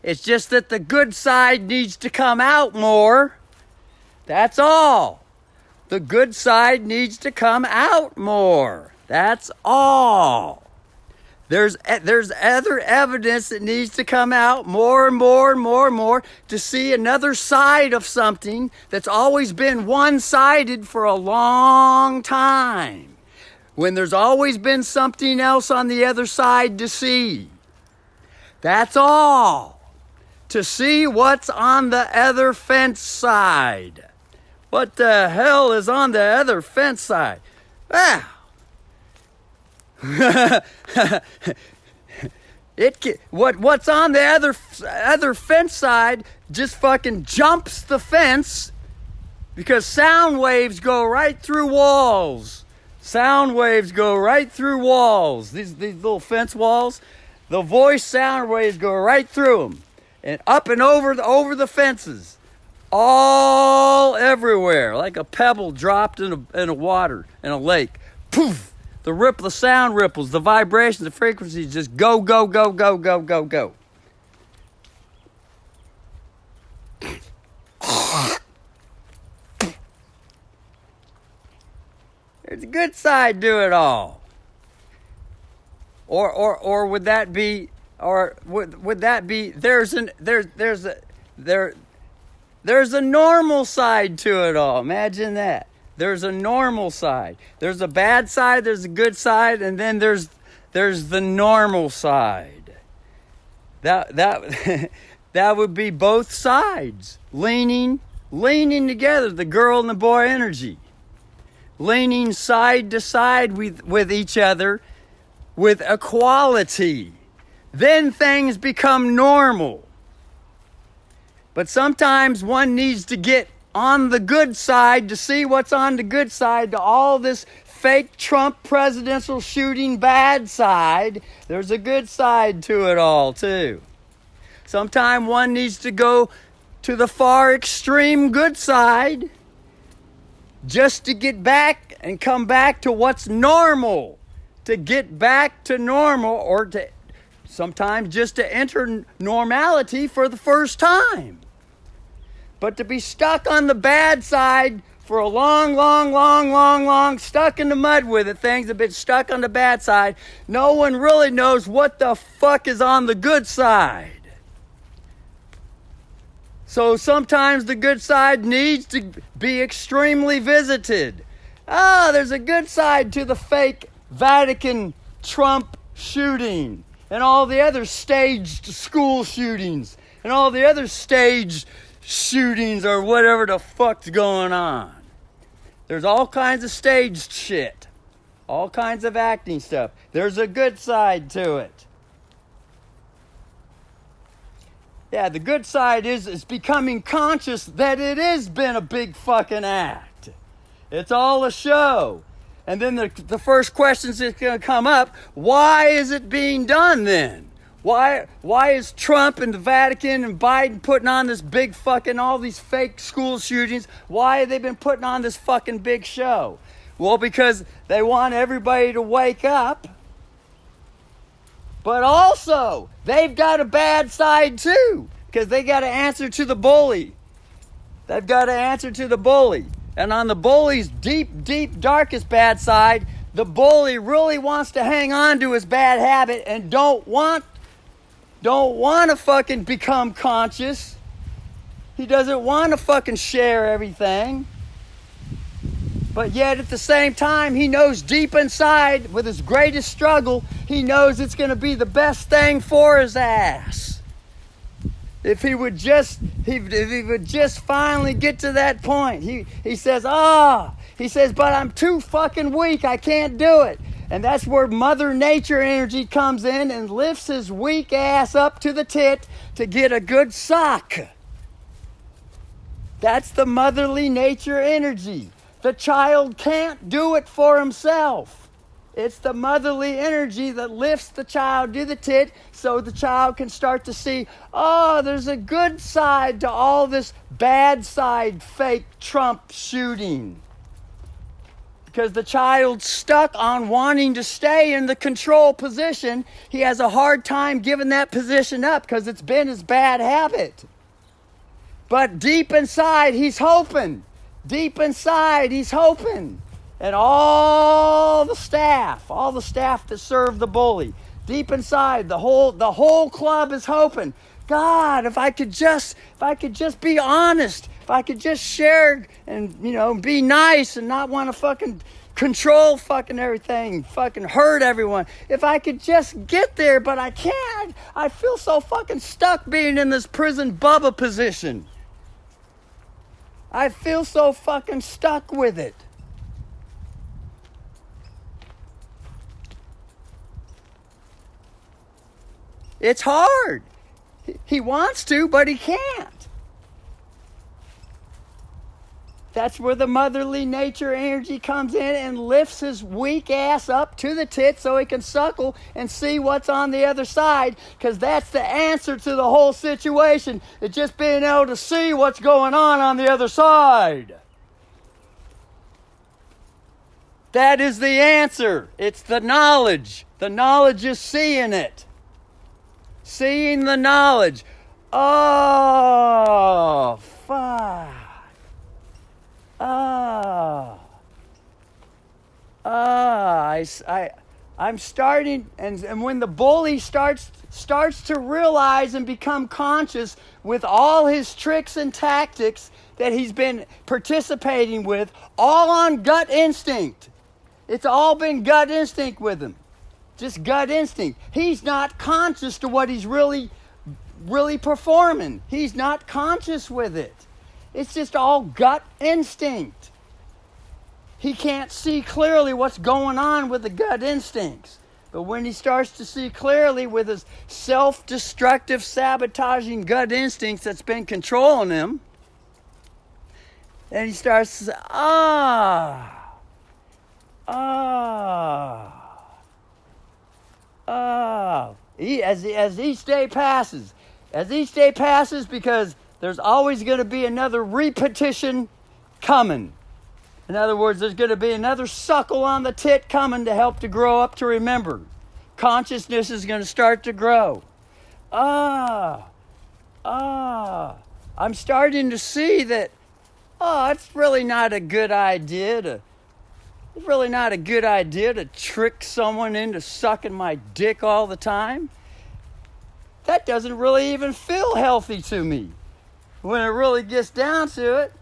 [SPEAKER 1] It's just that the good side needs to come out more. That's all. The good side needs to come out more. That's all. There's other evidence that needs to come out more and more and more and more to see another side of something that's always been one-sided for a long time. When there's always been something else on the other side to see. That's all. To see what's on the other fence side. What the hell is on the other fence side? What's on the other fence side just fucking jumps the fence, because sound waves go right through walls. Sound waves go right through walls. These little fence walls, The voice sound waves go right through them and up and over the fences, all everywhere, like a pebble dropped in a water in a lake. Poof! The sound ripples, the vibrations, the frequencies just go, go, go, go, go, go, go. There's a good side to it all. Or would that be, or would that be, there's a normal side to it all. Imagine that. There's a normal side. There's a bad side, there's a good side, and then there's the normal side. That would be both sides leaning together, the girl and the boy energy. Leaning side to side with each other with equality. Then things become normal. But sometimes one needs to get on the good side to see what's on the good side to all this fake Trump presidential shooting bad side. There's a good side to it all too. Sometimes one needs to go to the far extreme good side just to get back and come back to what's normal. To get back to normal, or to sometimes just to enter normality for the first time. But to be stuck on the bad side for a long, stuck in the mud with it, things have been stuck on the bad side, no one really knows what the fuck is on the good side. So sometimes the good side needs to be extremely visited. There's a good side to the fake Vatican Trump shooting and all the other staged school shootings and all the other staged shootings or whatever the fuck's going on. There's all kinds of staged shit. All kinds of acting stuff. There's a good side to it. Yeah, the good side is becoming conscious that it has been a big fucking act. It's all a show. And then the first questions that's going to come up, why is it being done then? Why is Trump and the Vatican and Biden putting on this big fucking, all these fake school shootings? Why have they been putting on this fucking big show? Well, because they want everybody to wake up. But also, they've got a bad side too, because they got to answer to the bully. They've got to answer to the bully. And on the bully's deep, darkest bad side, the bully really wants to hang on to his bad habit and don't want to fucking become conscious. He doesn't want to fucking share everything. But yet at the same time, he knows deep inside, with his greatest struggle, he knows it's going to be the best thing for his ass. If he would just finally get to that point. He says, but I'm too fucking weak. I can't do it. And that's where Mother Nature energy comes in and lifts his weak ass up to the tit to get a good sock. That's the motherly nature energy. The child can't do it for himself. It's the motherly energy that lifts the child to the tit so the child can start to see, there's a good side to all this bad side fake Trump shooting. Because the child's stuck on wanting to stay in the control position. He has a hard time giving that position up because it's been his bad habit. But deep inside, he's hoping. And all the staff that serve the bully, deep inside, the whole club is hoping. God, if I could just be honest, if I could just share and be nice and not want to fucking control fucking everything, fucking hurt everyone. If I could just get there, but I can't. I feel so fucking stuck being in this prison Bubba position. I feel so fucking stuck with it. It's hard. He wants to, but he can't. That's where the motherly nature energy comes in and lifts his weak ass up to the tit so he can suckle and see what's on the other side, because that's the answer to the whole situation. It's just being able to see what's going on the other side. That is the answer. It's the knowledge. The knowledge is seeing it. Seeing the knowledge. Oh, fuck. I'm starting, and when the bully starts to realize and become conscious with all his tricks and tactics that he's been participating with, all on gut instinct. It's all been gut instinct with him. Just gut instinct. He's not conscious to what he's really performing. He's not conscious with it. It's just all gut instinct. He can't see clearly what's going on with the gut instincts. But when he starts to see clearly with his self-destructive, sabotaging gut instincts that's been controlling him, then he starts to say, as each day passes, because there's always going to be another repetition coming. In other words, there's going to be another suckle on the tit coming to help to grow up to remember. Consciousness is going to start to grow. I'm starting to see that, it's really not a good idea to trick someone into sucking my dick all the time. That doesn't really even feel healthy to me. When it really gets down to it,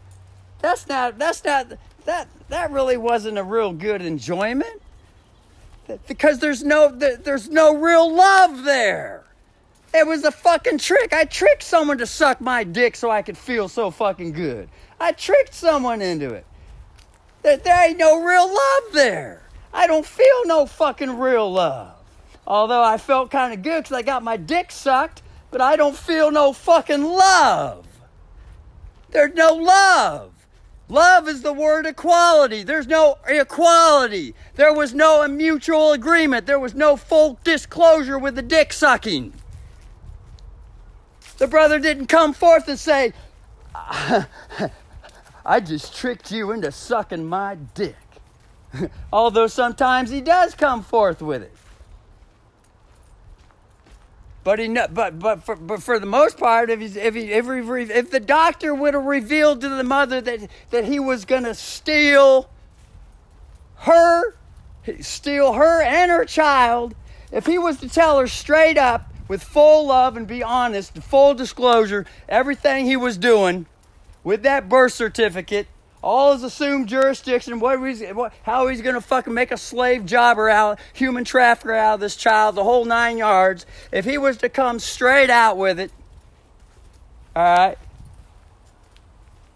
[SPEAKER 1] that really wasn't a real good enjoyment. Because there's no real love there. It was a fucking trick. I tricked someone to suck my dick so I could feel so fucking good. I tricked someone into it. There ain't no real love there. I don't feel no fucking real love. Although I felt kind of good because I got my dick sucked, but I don't feel no fucking love. There's no love. Love is the word equality. There's no equality. There was no mutual agreement. There was no full disclosure with the dick sucking. The brother didn't come forth and say, I just tricked you into sucking my dick. Although sometimes he does come forth with it. But for the most part, if the doctor would have revealed to the mother that he was going to steal her and her child, if he was to tell her straight up with full love and be honest, full disclosure, everything he was doing with that birth certificate, all his assumed jurisdiction, how he's going to fucking make a slave jobber human trafficker out of this child, the whole 9 yards. If he was to come straight out with it, all right,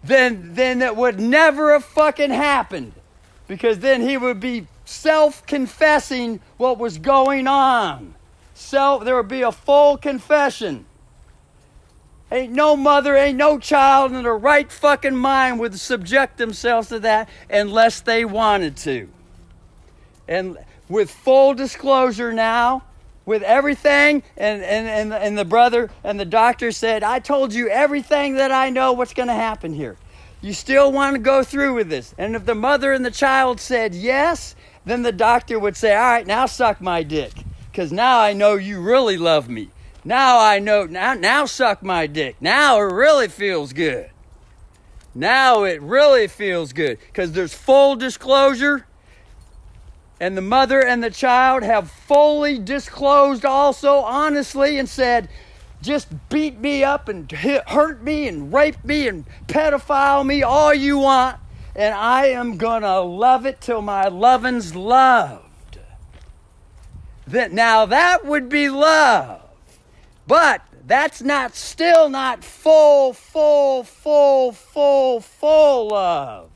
[SPEAKER 1] then that would never have fucking happened. Because then he would be self-confessing what was going on. There would be a full confession. Ain't no mother, ain't no child in their right fucking mind would subject themselves to that unless they wanted to. And with full disclosure now, with everything, and the brother and the doctor said, I told you everything that I know what's going to happen here. You still want to go through with this? And if the mother and the child said yes, then the doctor would say, all right, now suck my dick. Because now I know you really love me. Now I know, now suck my dick. Now it really feels good. Now it really feels good. Because there's full disclosure. And the mother and the child have fully disclosed also honestly and said, just beat me up and hurt me and rape me and pedophile me all you want. And I am going to love it till my loving's loved. Now that would be love. But that's still not full love.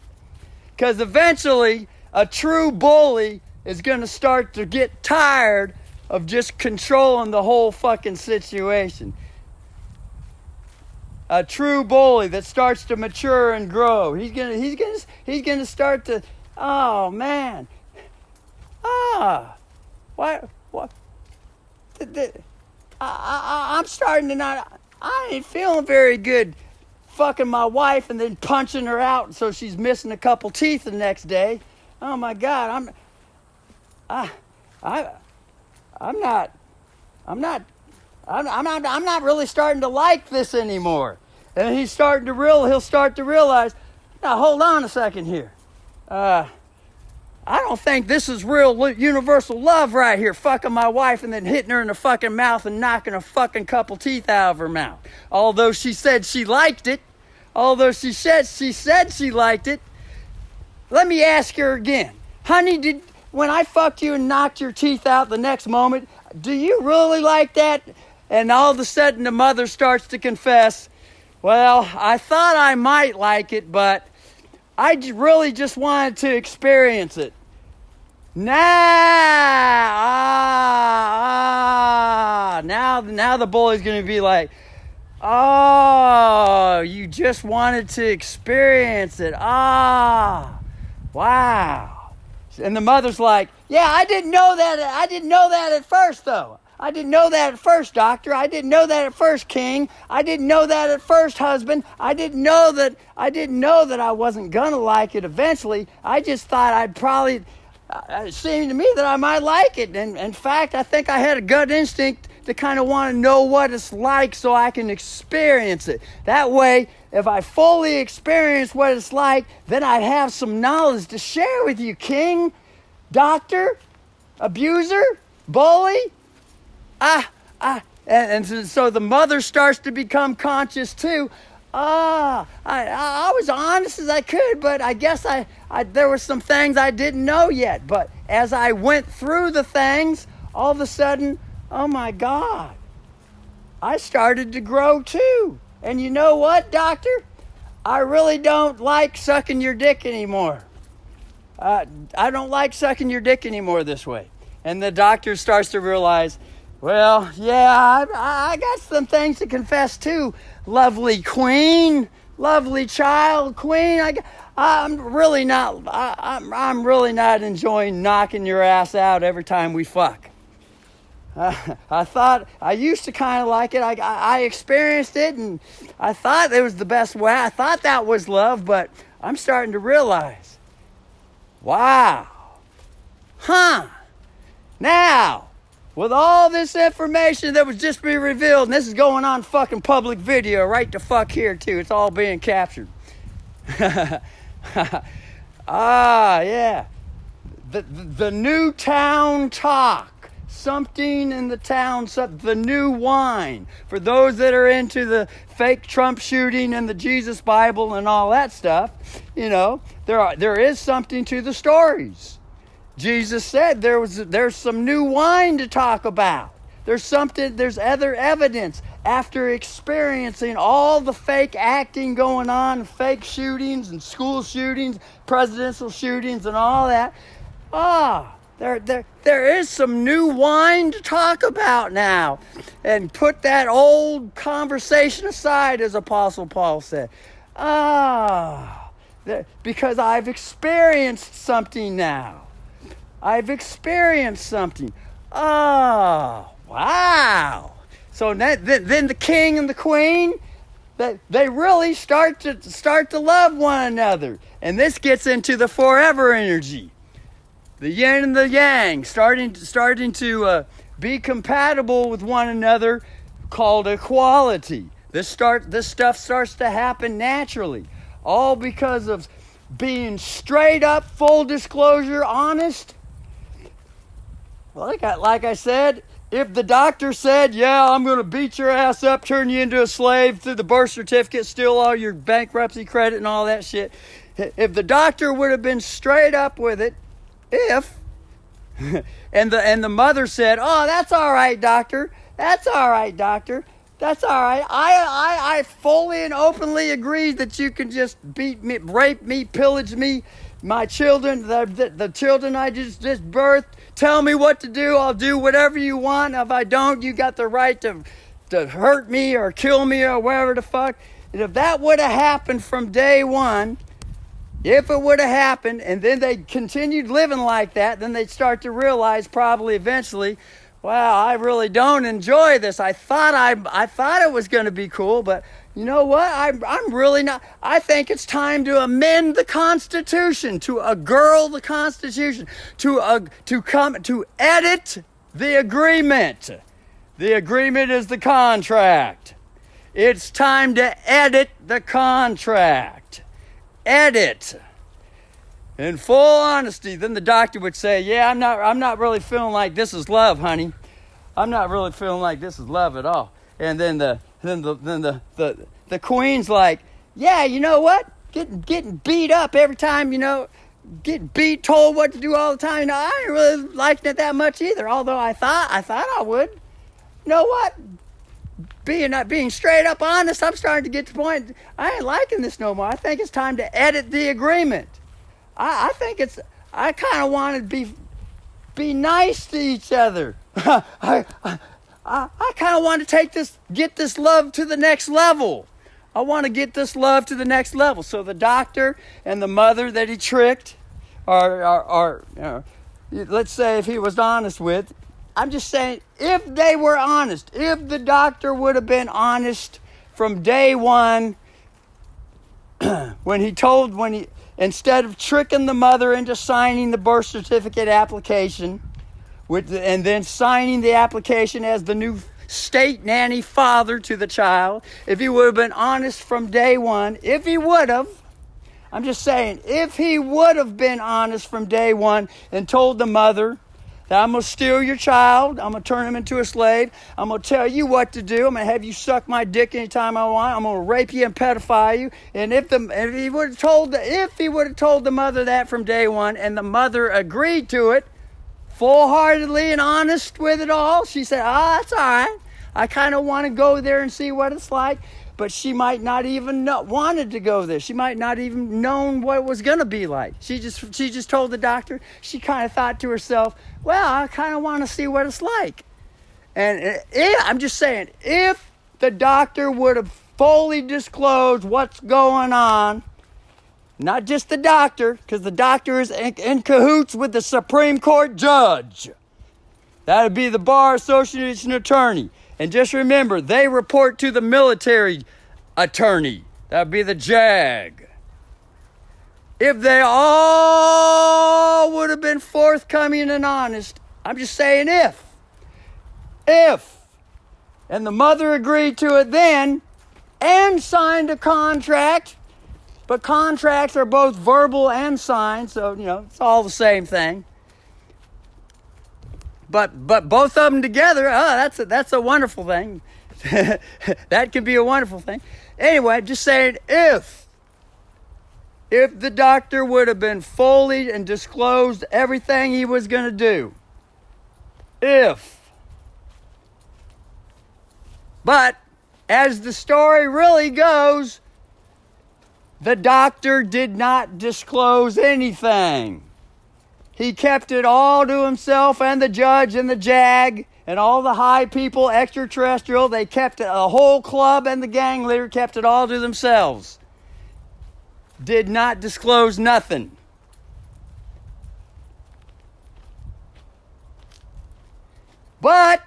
[SPEAKER 1] Because eventually, a true bully is going to start to get tired of just controlling the whole fucking situation. a true bully that starts to mature and grow. He's gonna start to. Oh man. What? I'm starting to not. I ain't feeling very good. Fucking my wife and then punching her out so she's missing a couple teeth the next day. Oh my God, I'm not really starting to like this anymore. And he'll start to realize, now hold on a second here. I don't think this is real universal love right here, fucking my wife and then hitting her in the fucking mouth and knocking a fucking couple teeth out of her mouth. Although she said she liked it. Let me ask her again. Honey, when I fucked you and knocked your teeth out the next moment, do you really like that? And all of a sudden the mother starts to confess, well, I thought I might like it, but I really just wanted to experience it. Now the bully's going to be like, oh, you just wanted to experience it. Wow. And the mother's like, yeah, I didn't know that at first, though. I didn't know that at first, doctor. I didn't know that at first, king. I didn't know that at first, husband. I didn't know that I wasn't gonna like it eventually. I just thought I'd probably. It seemed to me that I might like it, and in fact, I think I had a gut instinct to kind of want to know what it's like so I can experience it. That way, if I fully experience what it's like, then I'd have some knowledge to share with you, king, doctor, abuser, bully. And so the mother starts to become conscious too. I was honest as I could, but I guess there were some things I didn't know yet. But as I went through the things, all of a sudden, oh my God, I started to grow too. And you know what, doctor? I really don't like sucking your dick anymore. I don't like sucking your dick anymore this way. And the doctor starts to realize, well, yeah, I got some things to confess too. Lovely queen, lovely child queen. I'm really not enjoying knocking your ass out every time we fuck. I thought I used to kind of like it. I experienced it, and I thought it was the best way. I thought that was love, but I'm starting to realize, wow, now. With all this information that was just being revealed, and this is going on fucking public video right the fuck here too. It's all being captured. Yeah. The new town talk. Something in the town, the new wine. For those that are into the fake Trump shooting and the Jesus Bible and all that stuff, you know, there is something to the stories. Jesus said there's some new wine to talk about. There's other evidence after experiencing all the fake acting going on, fake shootings and school shootings, presidential shootings and all that. There is some new wine to talk about now. And put that old conversation aside, as Apostle Paul said. Because I've experienced something now. I've experienced something. Oh, wow. So then the king and the queen, they really start to love one another. And this gets into the forever energy. The yin and the yang starting to be compatible with one another, called equality. This stuff starts to happen naturally. All because of being straight up, full disclosure, honest. Like I said, if the doctor said, yeah, I'm going to beat your ass up, turn you into a slave through the birth certificate, steal all your bankruptcy credit and all that shit. If the doctor would have been straight up with it, and the mother said, oh, that's all right, doctor. That's all right, doctor. That's all right. I fully and openly agree that you can just beat me, rape me, pillage me, my children, the children I just birthed. Tell me what to do. I'll do whatever you want. If I don't, you got the right to hurt me or kill me or whatever the fuck. And if that would have happened from day one, if it would have happened, and then they continued living like that, then they'd start to realize probably eventually, wow, I really don't enjoy this. I thought it was going to be cool, but you know what? I'm really not. I think it's time to amend the Constitution, to girl the Constitution, to edit the agreement. The agreement is the contract. It's time to edit the contract. Edit. In full honesty, then the doctor would say, yeah, I'm not really feeling like this is love, honey. I'm not really feeling like this is love at all. And then the queen's like, yeah, you know what? Getting beat up every time, getting told what to do all the time. I ain't really liking it that much either. Although I thought I would. You know what? Being straight up honest, I'm starting to get to the point. I ain't liking this no more. I think it's time to edit the agreement. I kind of want to be nice to each other. I kind of want to get this love to the next level. I want to get this love to the next level. So the doctor and the mother that he tricked, or let's say if he was honest with, I'm just saying, if they were honest, if the doctor would have been honest from day one, instead of tricking the mother into signing the birth certificate application, and then signing the application as the new state nanny father to the child, if he would have been honest from day one, if he would have been honest from day one and told the mother that I'm going to steal your child, I'm going to turn him into a slave, I'm going to tell you what to do, I'm going to have you suck my dick anytime I want, I'm going to rape you and pedophile you. And if he would have told the mother that from day one, and the mother agreed to it, full-heartedly and honest with it all, she said, that's all right. I kind of want to go there and see what it's like. But she might not even wanted to go there. She might not even known what it was going to be like. She just told the doctor. She kind of thought to herself, well, I kind of want to see what it's like. And I'm just saying, if the doctor would have fully disclosed what's going on, not just the doctor, because the doctor is in cahoots with the Supreme Court judge. That would be the Bar Association attorney. And just remember, they report to the military attorney. That would be the JAG. If they all would have been forthcoming and honest, I'm just saying if, and the mother agreed to it then and signed a contract, but contracts are both verbal and signed, so, it's all the same thing. But both of them together, that's a wonderful thing. That could be a wonderful thing. Anyway, just saying, if the doctor would have been fully and disclosed everything he was going to do, but as the story really goes, the doctor did not disclose anything. He kept it all to himself, and the judge and the JAG and all the high people, extraterrestrial, they kept it, a whole club and the gang leader kept it all to themselves. Did not disclose nothing. But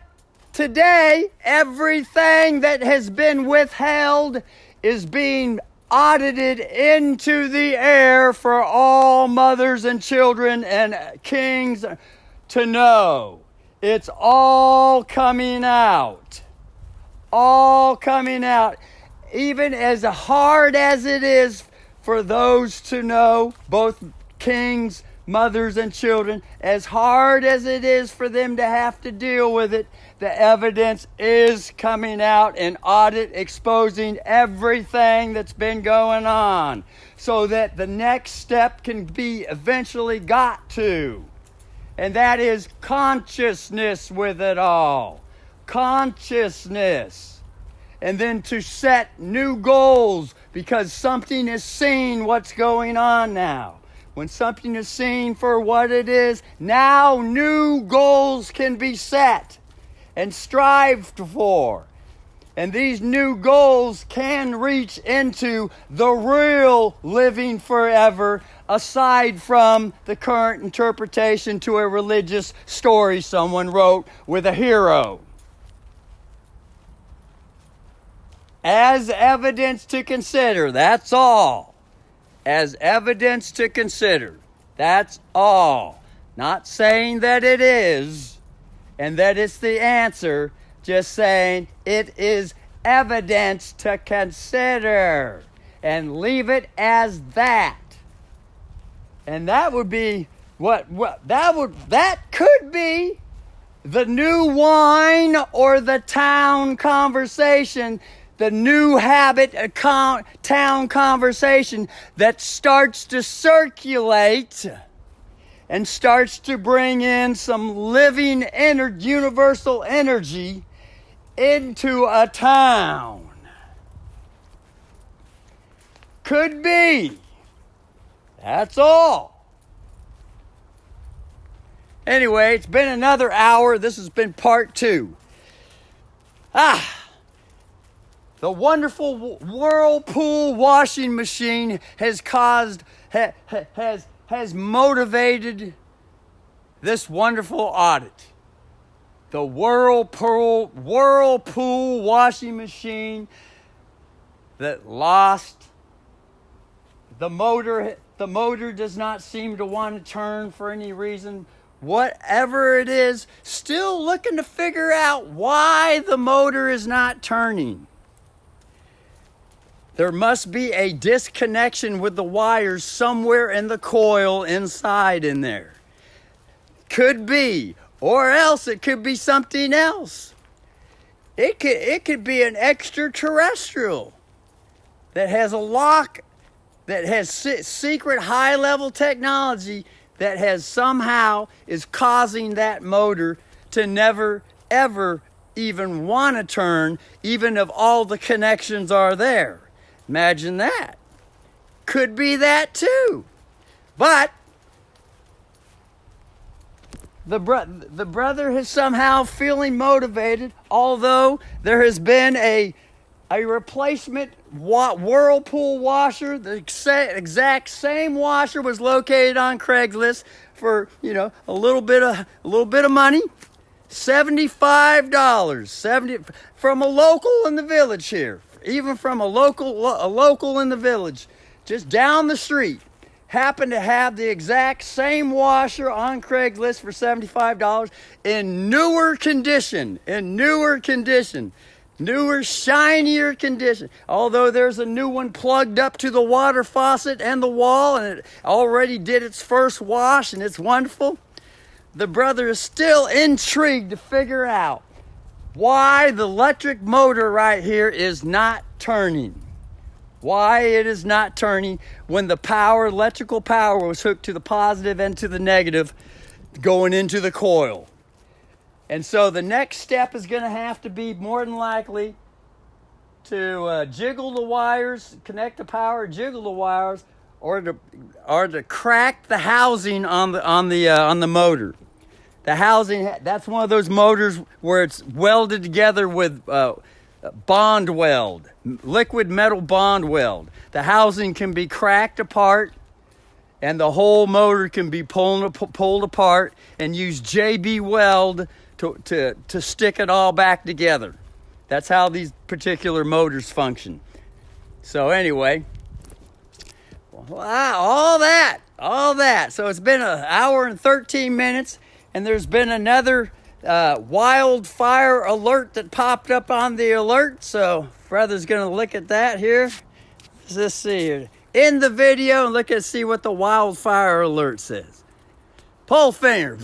[SPEAKER 1] today, everything that has been withheld is being audited into the air for all mothers and children and kings to know. It's all coming out. All coming out. Even as hard as it is for those to know, both kings, mothers, and children, as hard as it is for them to have to deal with it, the evidence is coming out in audit, exposing everything that's been going on, so that the next step can be eventually got to. And that is consciousness with it all. Consciousness. And then to set new goals, because something is seen what's going on now. When something is seen for what it is, now new goals can be set and strived for. And these new goals can reach into the real living forever, aside from the current interpretation to a religious story someone wrote with a hero. As evidence to consider, that's all. As evidence to consider, that's all. Not saying that it is and that it's the answer, just saying it is evidence to consider, and leave it as that. And that would be that could be the new wine or the town conversation, the new habit town conversation that starts to circulate and starts to bring in some living universal energy into a town. Could be. That's all. Anyway, it's been another hour. This has been part 2. The wonderful Whirlpool washing machine has motivated this wonderful audit. The Whirlpool washing machine that lost the motor. The motor does not seem to want to turn for any reason. Whatever it is, still looking to figure out why the motor is not turning. There must be a disconnection with the wires somewhere in the coil inside in there. Could be. Or else it could be something else. It could be an extraterrestrial that has a lock, that has secret high-level technology that has somehow is causing that motor to never, ever even want to turn, even if all the connections are there. Imagine that. Could be that too. But the brother is somehow feeling motivated, although there has been a replacement Whirlpool washer. The exact same washer was located on Craigslist for a little bit of money, $75, from a local in the village here, even from a local in the village, just down the street. Happened to have the exact same washer on Craigslist for $75 in newer condition, newer, shinier condition. Although there's a new one plugged up to the water faucet and the wall, and it already did its first wash, and it's wonderful. The brother is still intrigued to figure out why the electric motor right here is not turning. Why it is not turning when the electrical power was hooked to the positive and to the negative going into the coil. And so the next step is going to have to be more than likely to jiggle the wires, connect the power, jiggle the wires, or to crack the housing on the motor. The housing, that's one of those motors where it's welded together with bond weld, liquid metal bond weld. The housing can be cracked apart, and the whole motor can be pulled apart, and use JB weld to stick it all back together. That's how these particular motors function. So anyway, all that. So it's been an hour and 13 minutes, and there's been another wildfire alert that popped up on the alert. So brother's going to look at that here. Let's see here. In the video, and see what the wildfire alert says. Pull finger.